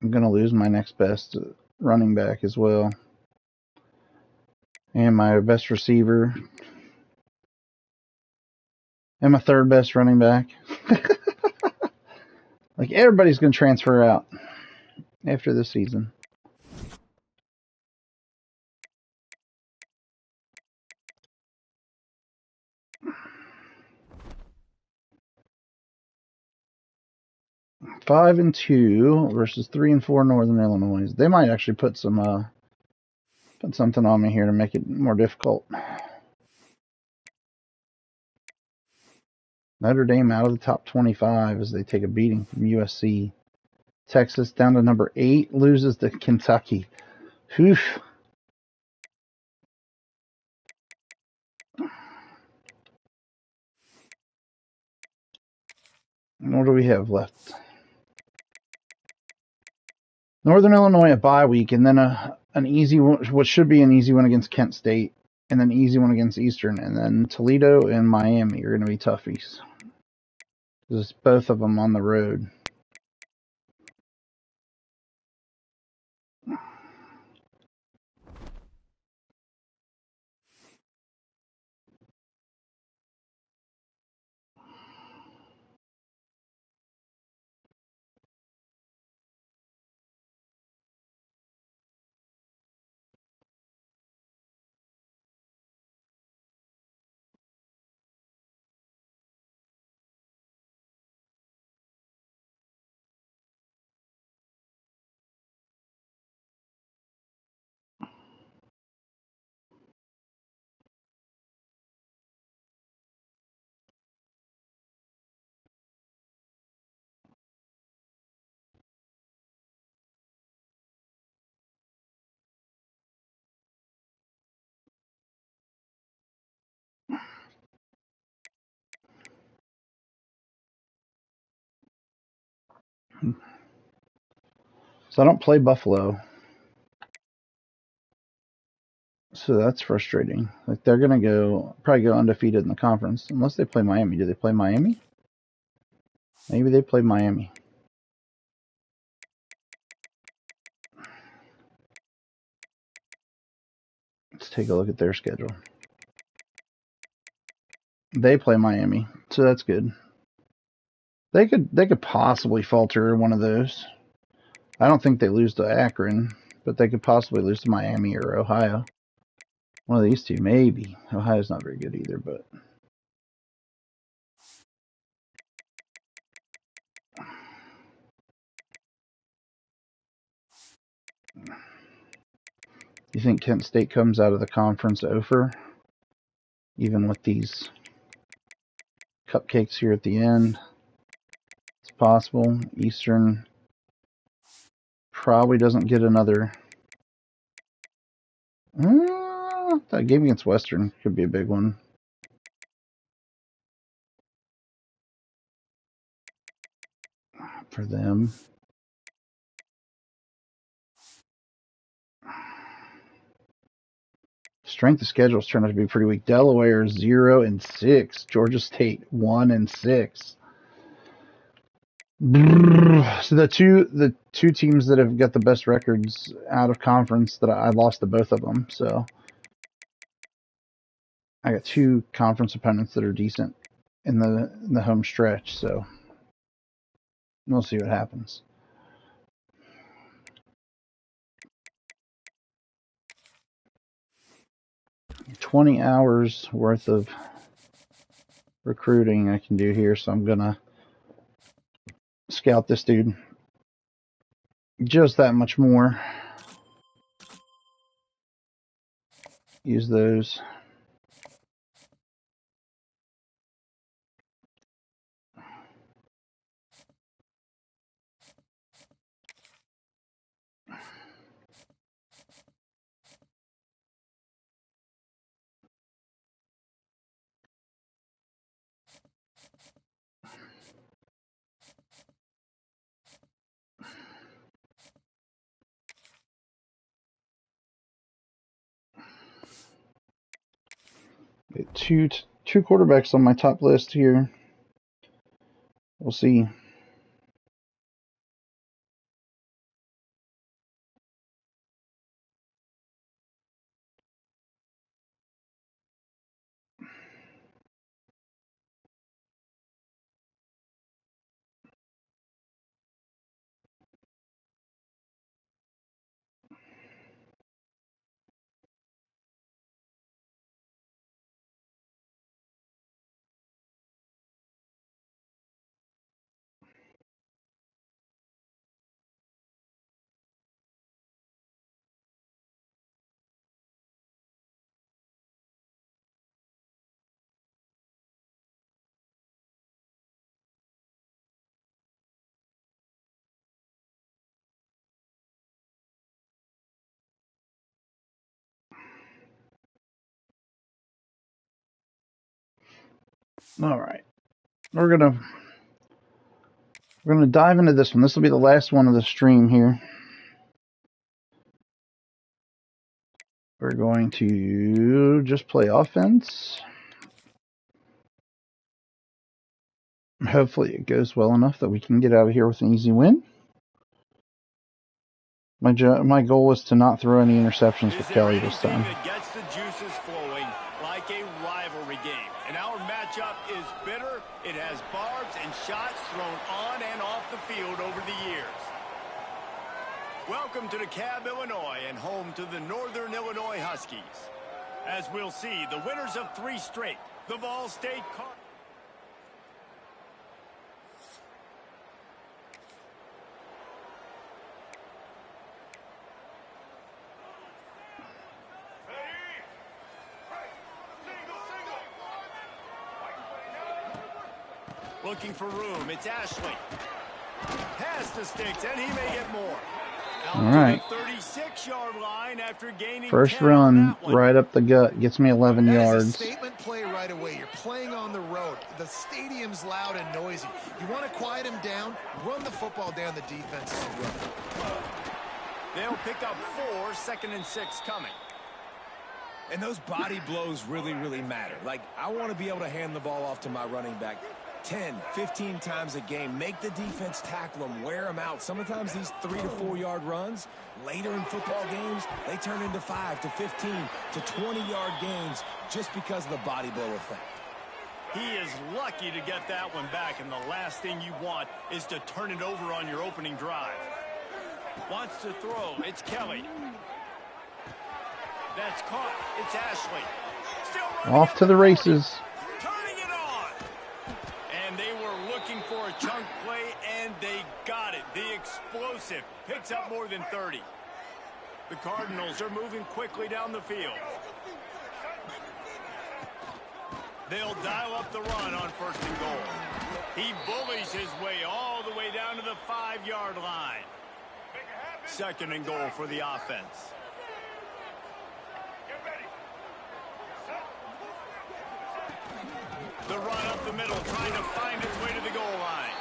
I'm gonna lose my next best running back as well. And my best receiver. And my third best running back. Like, everybody's gonna transfer out after this season. Five and 2 versus 3 and 4 Northern Illinois. They might actually put some put something on me here to make it more difficult. Notre Dame out of the top 25 as they take a beating from USC. Texas down to number 8, loses to Kentucky. Whew. What do we have left? Northern Illinois a bye week, and then an easy one, what should be an easy one against Kent State, and then an easy one against Eastern, and then Toledo and Miami are going to be toughies. There's both of them on the road. So I don't play Buffalo. So that's frustrating. Like, they're going to probably go undefeated in the conference. Unless they play Miami. Do they play Miami? Maybe they play Miami. Let's take a look at their schedule. They play Miami, so that's good. They could possibly falter in one of those. I don't think they lose to Akron, but they could possibly lose to Miami or Ohio. One of these two, maybe. Ohio's not very good either, but you think Kent State comes out of the conference over, even with these cupcakes here at the end? It's possible. Eastern probably doesn't get another. That game against Western could be a big one. For them. Strength of schedule turned out to be pretty weak. Delaware 0-6. Georgia State 1-6. So the two teams that have got the best records out of conference, that I lost to both of them. So I got two conference opponents that are decent in the home stretch. So we'll see what happens. $20 hours worth of recruiting I can do here, so I'm gonna scout this dude just that much more. Use those. Two quarterbacks on my top list here. We'll see. All right. We're gonna dive into this one. This will be the last one of the stream here. We're going to just play offense. Hopefully it goes well enough that we can get out of here with an easy win. My goal is to not throw any interceptions with Kelly this time. That gets the juices flowing like a rivalry game. And our matchup is bitter. It has barbs and shots thrown on and off the field over the years. Welcome to DeKalb, Illinois, and home to the Northern Illinois Huskies. As we'll see, the winners of 3 straight, the Ball State Cardinals. Looking for room, it's Ashley. Pass to Sticks, and he may get more. All right. 36-yard line after gaining First run, right up the gut, gets me 11 yards. That's a statement play right away. You're playing on the road. The stadium's loud and noisy. You want to quiet him down, run the football down the defense's run. They'll pick up 4, 2nd and 6 coming. And those body blows really, really matter. Like, I want to be able to hand the ball off to my running back 10, 15 times a game. Make the defense tackle them, wear them out. Sometimes these 3 to 4 yard runs, later in football games, they turn into 5 to 15 to 20-yard gains just because of the body blow effect. He is lucky to get that one back, and the last thing you want is to turn it over on your opening drive. Wants to throw, it's Kelly. That's caught, it's Ashley. Still off to the races. Turning it on. And they were looking for a chunk play, and they got it. The explosive picks up more than 30. The Cardinals are moving quickly down the field. They'll dial up the run on 1st and goal. He bullies his way all the way down to the 5-yard line. 2nd and goal for the offense. The run up the middle, trying to find its way to the goal line.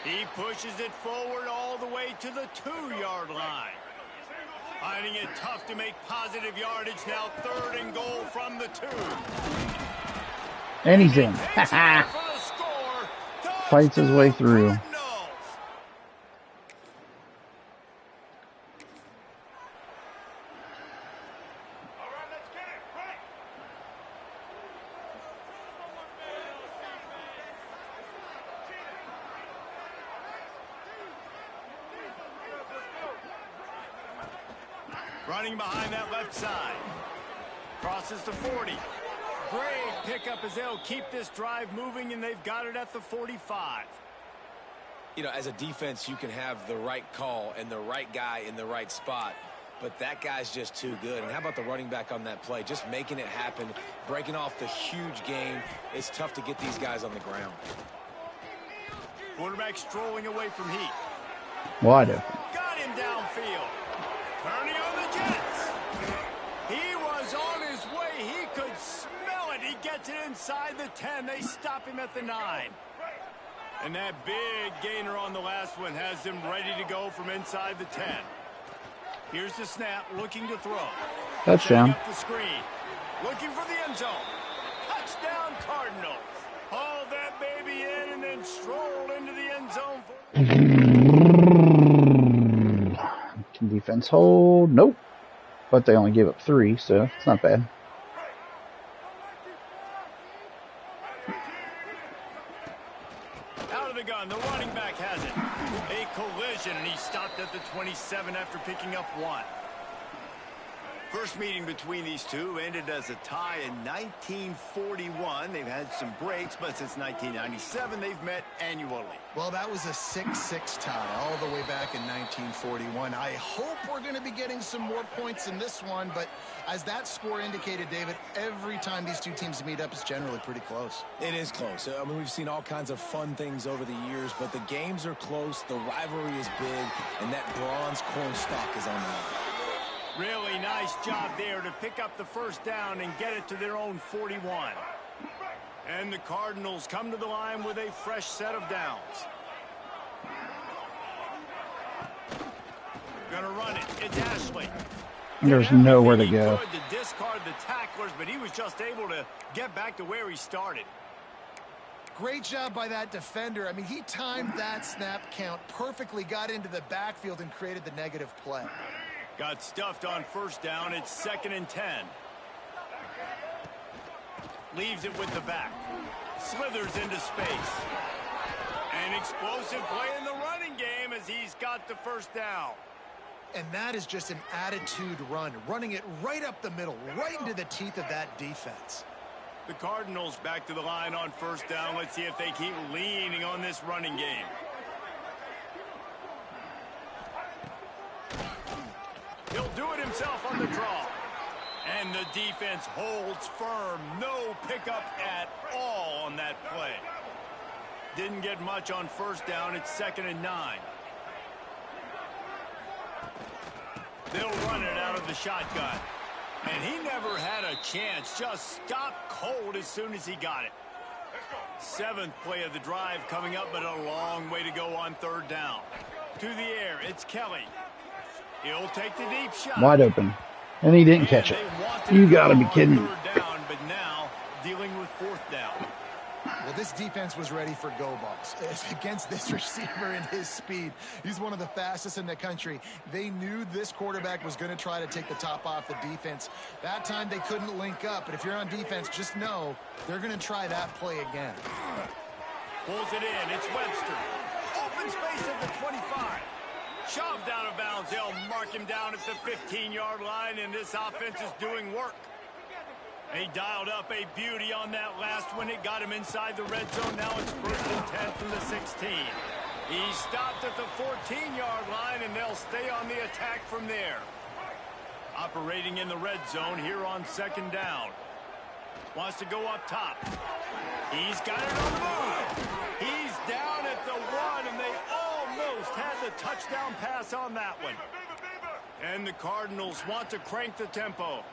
He pushes it forward all the way to the 2-yard line. Finding it tough to make positive yardage now. 3rd and goal from the 2. And he's in. Fights his way through. Running behind that left side. Crosses to 40. Great pickup as they'll keep this drive moving, and they've got it at the 45. You know, as a defense, you can have the right call and the right guy in the right spot, but that guy's just too good. And how about the running back on that play? Just making it happen, breaking off the huge gain. It's tough to get these guys on the ground. Quarterback strolling away from Heat. Wide open. Got him downfield. Turning on the Jets. He was on his way. He could smell it. He gets it inside the 10. They stop him at the 9. And that big gainer on the last one has him ready to go from inside the 10. Here's the snap, looking to throw. Touchdown. Up the screen. Looking for the end zone. Touchdown, Cardinals. Haul that baby in and then stroll into the end zone. Can defense hold? Nope. But they only gave up 3, so it's not bad. Out of the gun, the running back has it. A collision, and he stopped at the 27 after picking up 1. First meeting between these two ended as a tie in 1941. They've had some breaks, but since 1997, they've met annually. Well, that was a 6-6 tie all the way back in 1941. I hope we're going to be getting some more points in this one, but as that score indicated, David, every time these two teams meet up, it's generally pretty close. It is close. I mean, we've seen all kinds of fun things over the years, but the games are close, the rivalry is big, and that bronze cornstalk is on the line. Really nice job there to pick up the first down and get it to their own 41. And the Cardinals come to the line with a fresh set of downs. Gonna run it. It's Ashley. There's nowhere to go. To discard the tacklers, but he was just able to get back to where he started. Great job by that defender. I mean, he timed that snap count perfectly, got into the backfield and created the negative play. Got stuffed on first down. It's 2nd and 10. Leaves it with the back. Slithers into space. An explosive play in the running game as he's got the first down. And that is just an attitude run, running it right up the middle, right into the teeth of that defense. The Cardinals back to the line on first down. Let's see if they keep leaning on this running game. He'll do it himself on the draw. And the defense holds firm. No pickup at all on that play. Didn't get much on first down. It's 2nd and 9. They'll run it out of the shotgun. And he never had a chance. Just stopped cold as soon as he got it. 7th play of the drive coming up, but a long way to go on 3rd down. To the air, it's Kelly. He'll take the deep shot. Wide open. And he didn't catch it. You got to be kidding me. Down, but now dealing with 4th down. Well, this defense was ready for go balls. Against this receiver and his speed, he's one of the fastest in the country. They knew this quarterback was going to try to take the top off the defense. That time they couldn't link up, but if you're on defense, just know they're going to try that play again. Pulls it in. It's Webster. Open space at the 25. Shoved out of bounds. They'll mark him down at the 15-yard line, and this offense is doing work. He dialed up a beauty on that last one. It got him inside the red zone. Now it's 1st and 10 from the 16. He stopped at the 14-yard line, and they'll stay on the attack from there. Operating in the red zone here on 2nd down. Wants to go up top. He's got it on the move. He's down at the 1, and they almost had the touchdown pass on that one. And the Cardinals want to crank the tempo.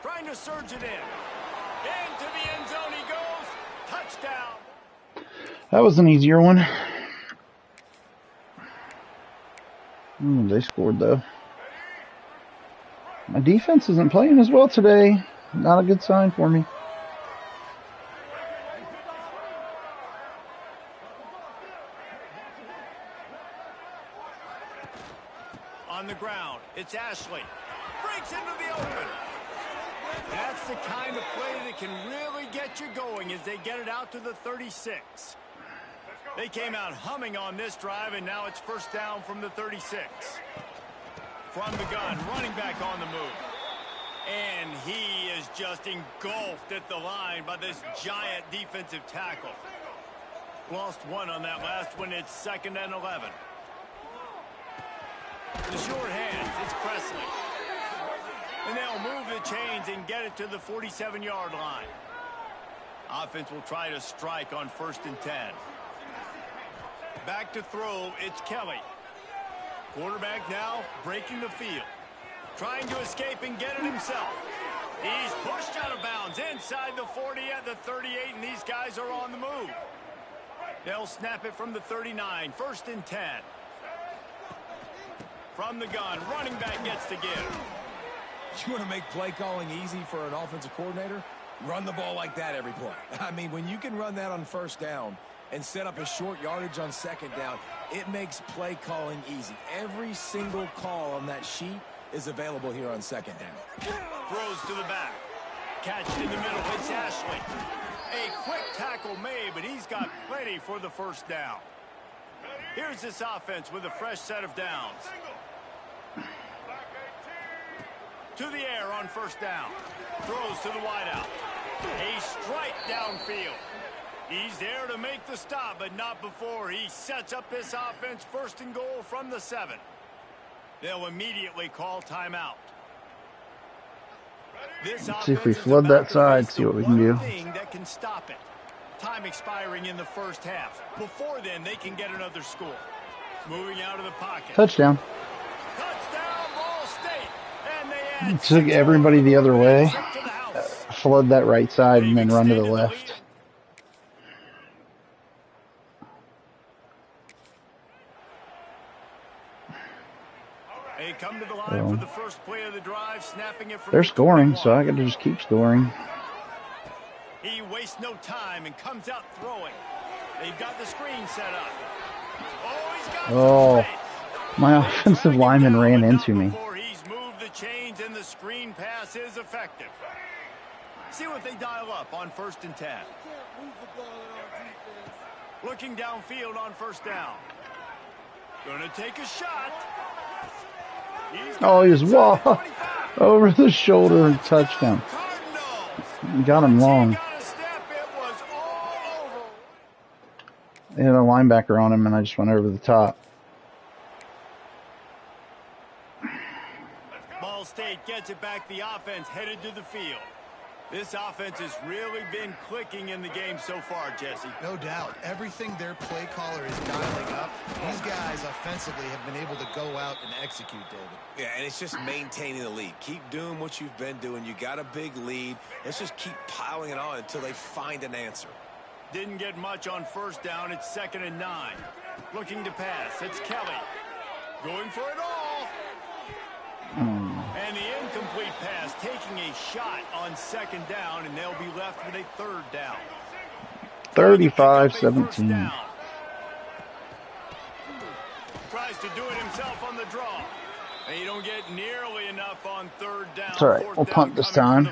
Trying to surge it in. Into the end zone he goes. Touchdown. That was an easier one. They scored, though. My defense isn't playing as well today. Not a good sign for me. On the ground, it's Ashley. Breaks into the open. That's the kind of play that can really get you going as they get it out to the 36. They came out humming on this drive, and now it's 1st down from the 36. From the gun, running back on the move. And he is just engulfed at the line by this giant defensive tackle. Lost 1 on that last one. It's 2nd and 11. The short hands, it's Presley. And they'll move the chains and get it to the 47-yard line. Offense will try to strike on 1st and 10. Back to throw, it's Kelly. Quarterback now breaking the field. Trying to escape and get it himself. He's pushed out of bounds inside the 40 at the 38, and these guys are on the move. They'll snap it from the 39, 1st and 10. From the gun, running back gets to give. You want to make play calling easy for an offensive coordinator? Run the ball like that every play. I mean, when you can run that on first down and set up a short yardage on second down, it makes play calling easy. Every single call on that sheet is available here on second down. Throws to the back. Catch in the middle. It's Ashley. A quick tackle made, but he's got plenty for the first down. Here's this offense with a fresh set of downs. To the air on first down. Throws to the wideout. A strike downfield. He's there to make the stop, but not before he sets up this offense first and goal from the 7. They'll immediately call timeout. Let's see if we flood that side, see what we can do. That can stop it. Time expiring in the first half. Before then, they can get another score. Moving out of the pocket. Touchdown. Touchdown, Ball State. And they add Took everybody the other way. Flood that right side and then run to the left. They come to the line for the first play of the drive, snapping it from they're scoring, so I got to just keep scoring. He wastes no time and comes out throwing. They've got the screen set up. Oh, he's got some space. My offensive lineman ran into me. Before he's moved the chains and the screen pass is effective. See what they dial up on 1st and 10. Looking downfield on first down. Gonna take a shot. He was over the shoulder touchdown. Got him long. They had a linebacker on him, and I just went over the top. Ball State gets it back. The offense headed to the field. This offense has really been clicking in the game so far, Jesse. No doubt. Everything their play caller is dialing up, these guys offensively have been able to go out and execute, David. Yeah, and it's just maintaining the lead. Keep doing what you've been doing. You got a big lead. Let's just keep piling it on until they find an answer. Didn't get much on first down. It's 2nd and 9. Looking to pass. It's Kelly. Going for it all. And the incomplete pass, taking a shot on 2nd down, and they'll be left with a 3rd down. 35-17. Tries to do it himself on the draw. And you don't get nearly enough on 3rd down. It's all right. We'll punt this time.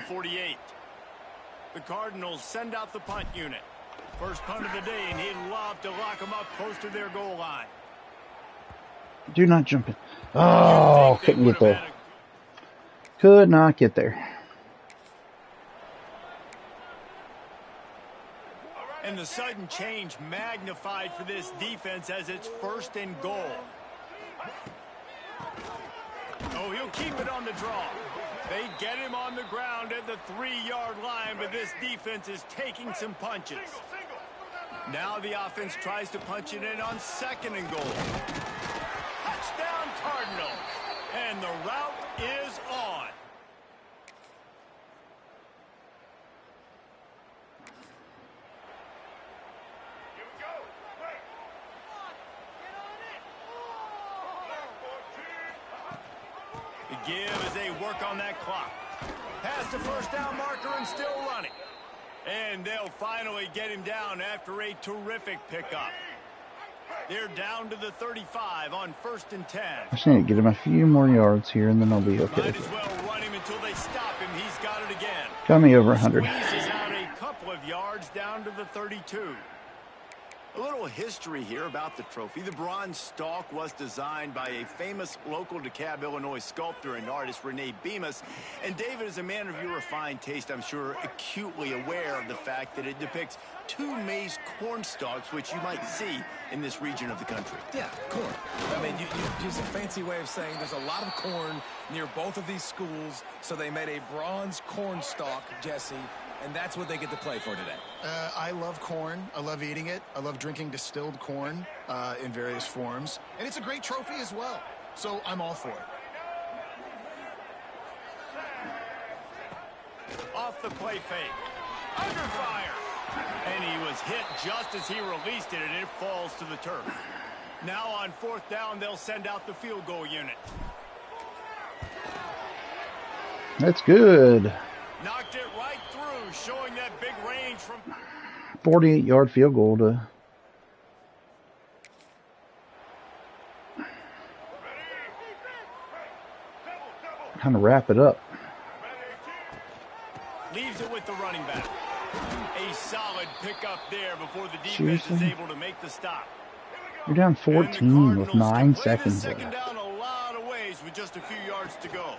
The Cardinals send out the punt unit. First punt of the day, and he'd love to lock them up close to their goal line. Do not jump in. Oh, couldn't get there. Could not get there. And the sudden change magnified for this defense as it's 1st and goal. Oh, he'll keep it on the draw. They get him on the ground at the 3-yard line, but this defense is taking some punches. Now the offense tries to punch it in on 2nd and goal. Touchdown Cardinals. And the route is on. Here we go. Right. The give as they work on that clock. Past the first down marker and still running. And they'll finally get him down after a terrific pickup. They're down to the 35 on 1st and 10. I just need to get him a few more yards here, and then I'll be okay. Might as well run him until they stop him. He's got it again. Got me over 100. Squeezes out a couple of yards down to the 32. A little history here about the trophy. The bronze stalk was designed by a famous local DeKalb, Illinois sculptor and artist, Rene Bemis. And David, is a man of your refined taste, I'm sure, acutely aware of the fact that it depicts 2 maize corn stalks, which you might see in this region of the country. Yeah, corn. I mean, you use a fancy way of saying there's a lot of corn near both of these schools, so they made a bronze corn stalk, Jesse, and that's what they get to play for today. I love corn. I love eating it. I love drinking distilled corn in various forms. And it's a great trophy as well. So I'm all for it. Off the play fake. Under fire. And he was hit just as he released it, and it falls to the turf. Now on 4th down, they'll send out the field goal unit. That's good. Knocked it right through, showing that big range from 48-yard field goal to kind of wrap it up. Leaves it with the running back. A solid pickup there before the defense is able to make the stop. You're down 14 with 9 seconds left. left. Down a lot of ways with just a few yards to go.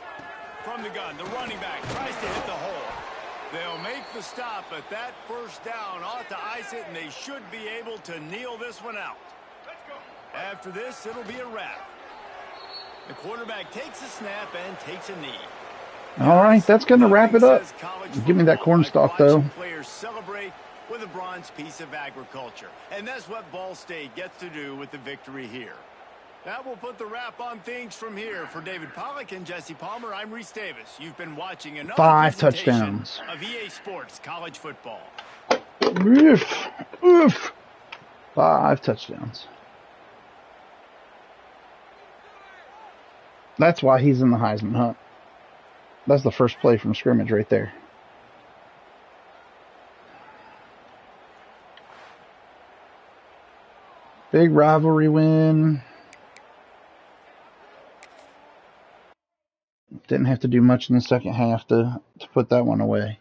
From the gun, the running back tries to hit the hole. They'll make the stop, but that first down ought to ice it, and they should be able to kneel this one out. After this, it'll be a wrap. The quarterback takes a snap and takes a knee. All right, that's going to wrap it up. Give me that cornstalk, though. Players celebrate with a bronze piece of agriculture, and that's what Ball State gets to do with the victory here. That will put the wrap on things from here. For David Pollack and Jesse Palmer, I'm Reese Davis. You've been watching another 5 touchdowns of EA Sports College Football. Oof. Oof. 5 touchdowns. That's why he's in the Heisman hunt. That's the first play from scrimmage right there. Big rivalry win. Didn't have to do much in the second half to put that one away.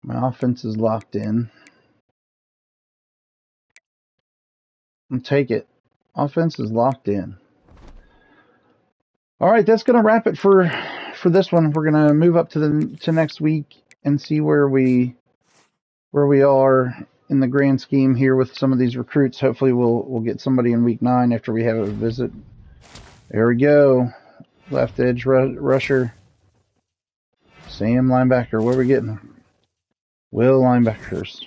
My offense is locked in. I'll take it. Offense is locked in. All right, that's going to wrap it for this one. We're going to move up to next week and see where we are in the grand scheme here with some of these recruits. Hopefully we'll get somebody in week 9 after we have a visit. There we go. Left edge rusher. Sam linebacker. What are we getting? Will linebackers.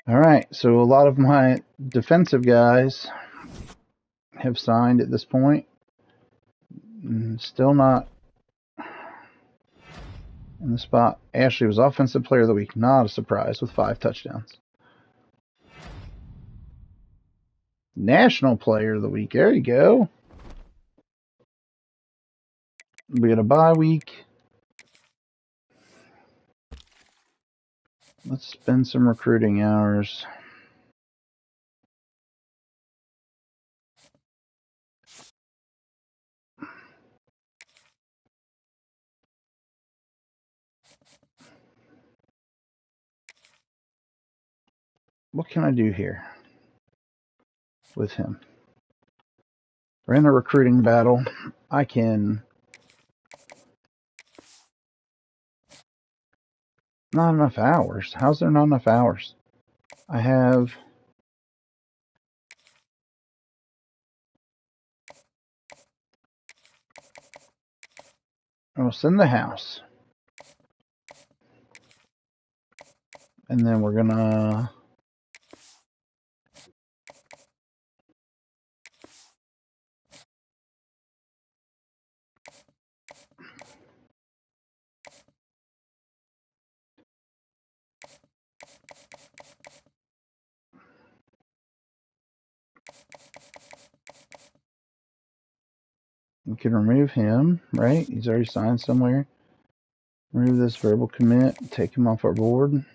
All right, so a lot of my defensive guys have signed at this point. Still not in the spot. Ashley was Offensive Player of the Week. Not a surprise with 5 touchdowns. National Player of the Week. There you go. We got a bye week. Let's spend some recruiting hours. What can I do here with him? We're in a recruiting battle. I can... Not enough hours. How's there not enough hours? I have... I'll send the house. And then we're gonna... We can remove him, right? He's already signed somewhere. Remove this verbal commit. Take him off our board.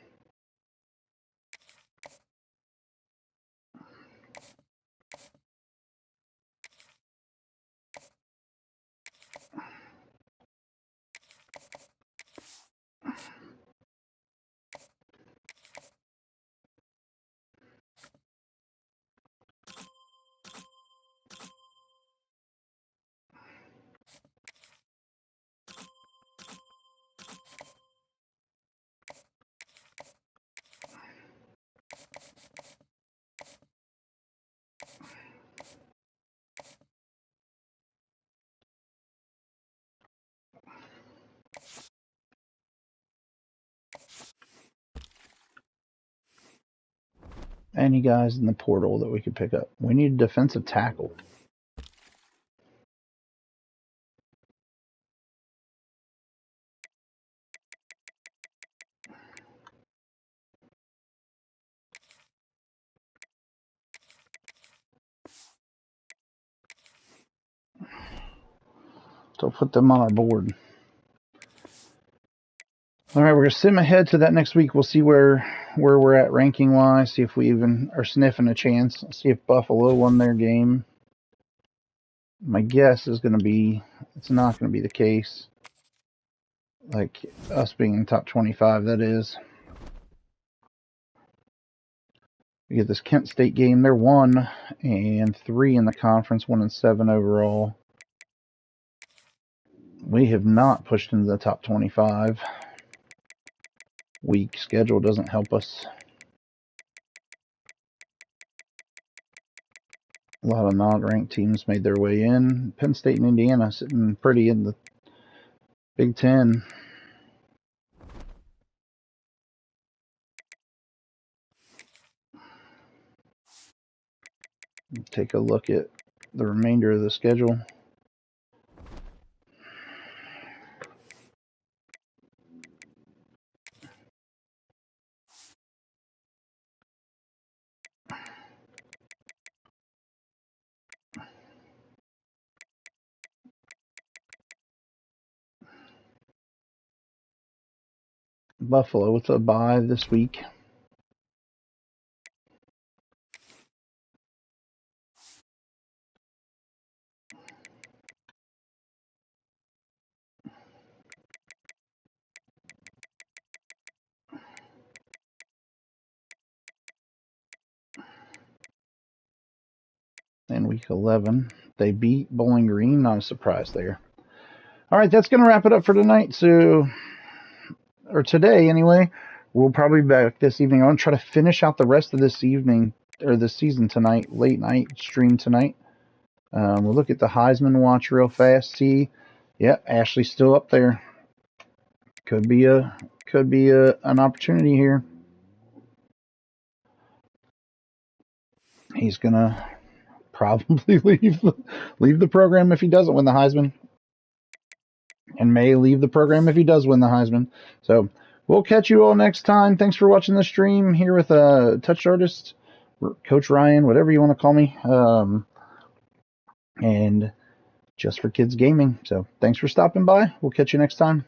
Any guys in the portal that we could pick up? We need a defensive tackle. So put them on our board. All right, we're going to sim ahead to that next week. We'll see where we're at ranking-wise, see if we even are sniffing a chance. See if Buffalo won their game. My guess is going to be it's not going to be the case. Like us being in top 25, that is. We get this Kent State game. They're 1-3 in the conference, 1-7 overall. We have not pushed into the top 25. Weak schedule doesn't help us. A lot of non-ranked teams made their way in. Penn State and Indiana sitting pretty in the Big Ten. Take a look at the remainder of the schedule. Buffalo with a bye this week. And week 11, they beat Bowling Green. Not a surprise there. All right, that's going to wrap it up for tonight. So, or today anyway. We'll probably be back this evening. I want to try to finish out the rest of this evening, or this season tonight, late night stream tonight. We'll look at the Heisman watch real fast. See, yep, Ashley's still up there. Could be an opportunity here. He's gonna probably leave the program if he doesn't win the Heisman, and may leave the program if he does win the Heisman. So we'll catch you all next time. Thanks for watching the stream here with Touch Artist, Coach Ryan, whatever you want to call me, and Just for Kids Gaming. So thanks for stopping by. We'll catch you next time.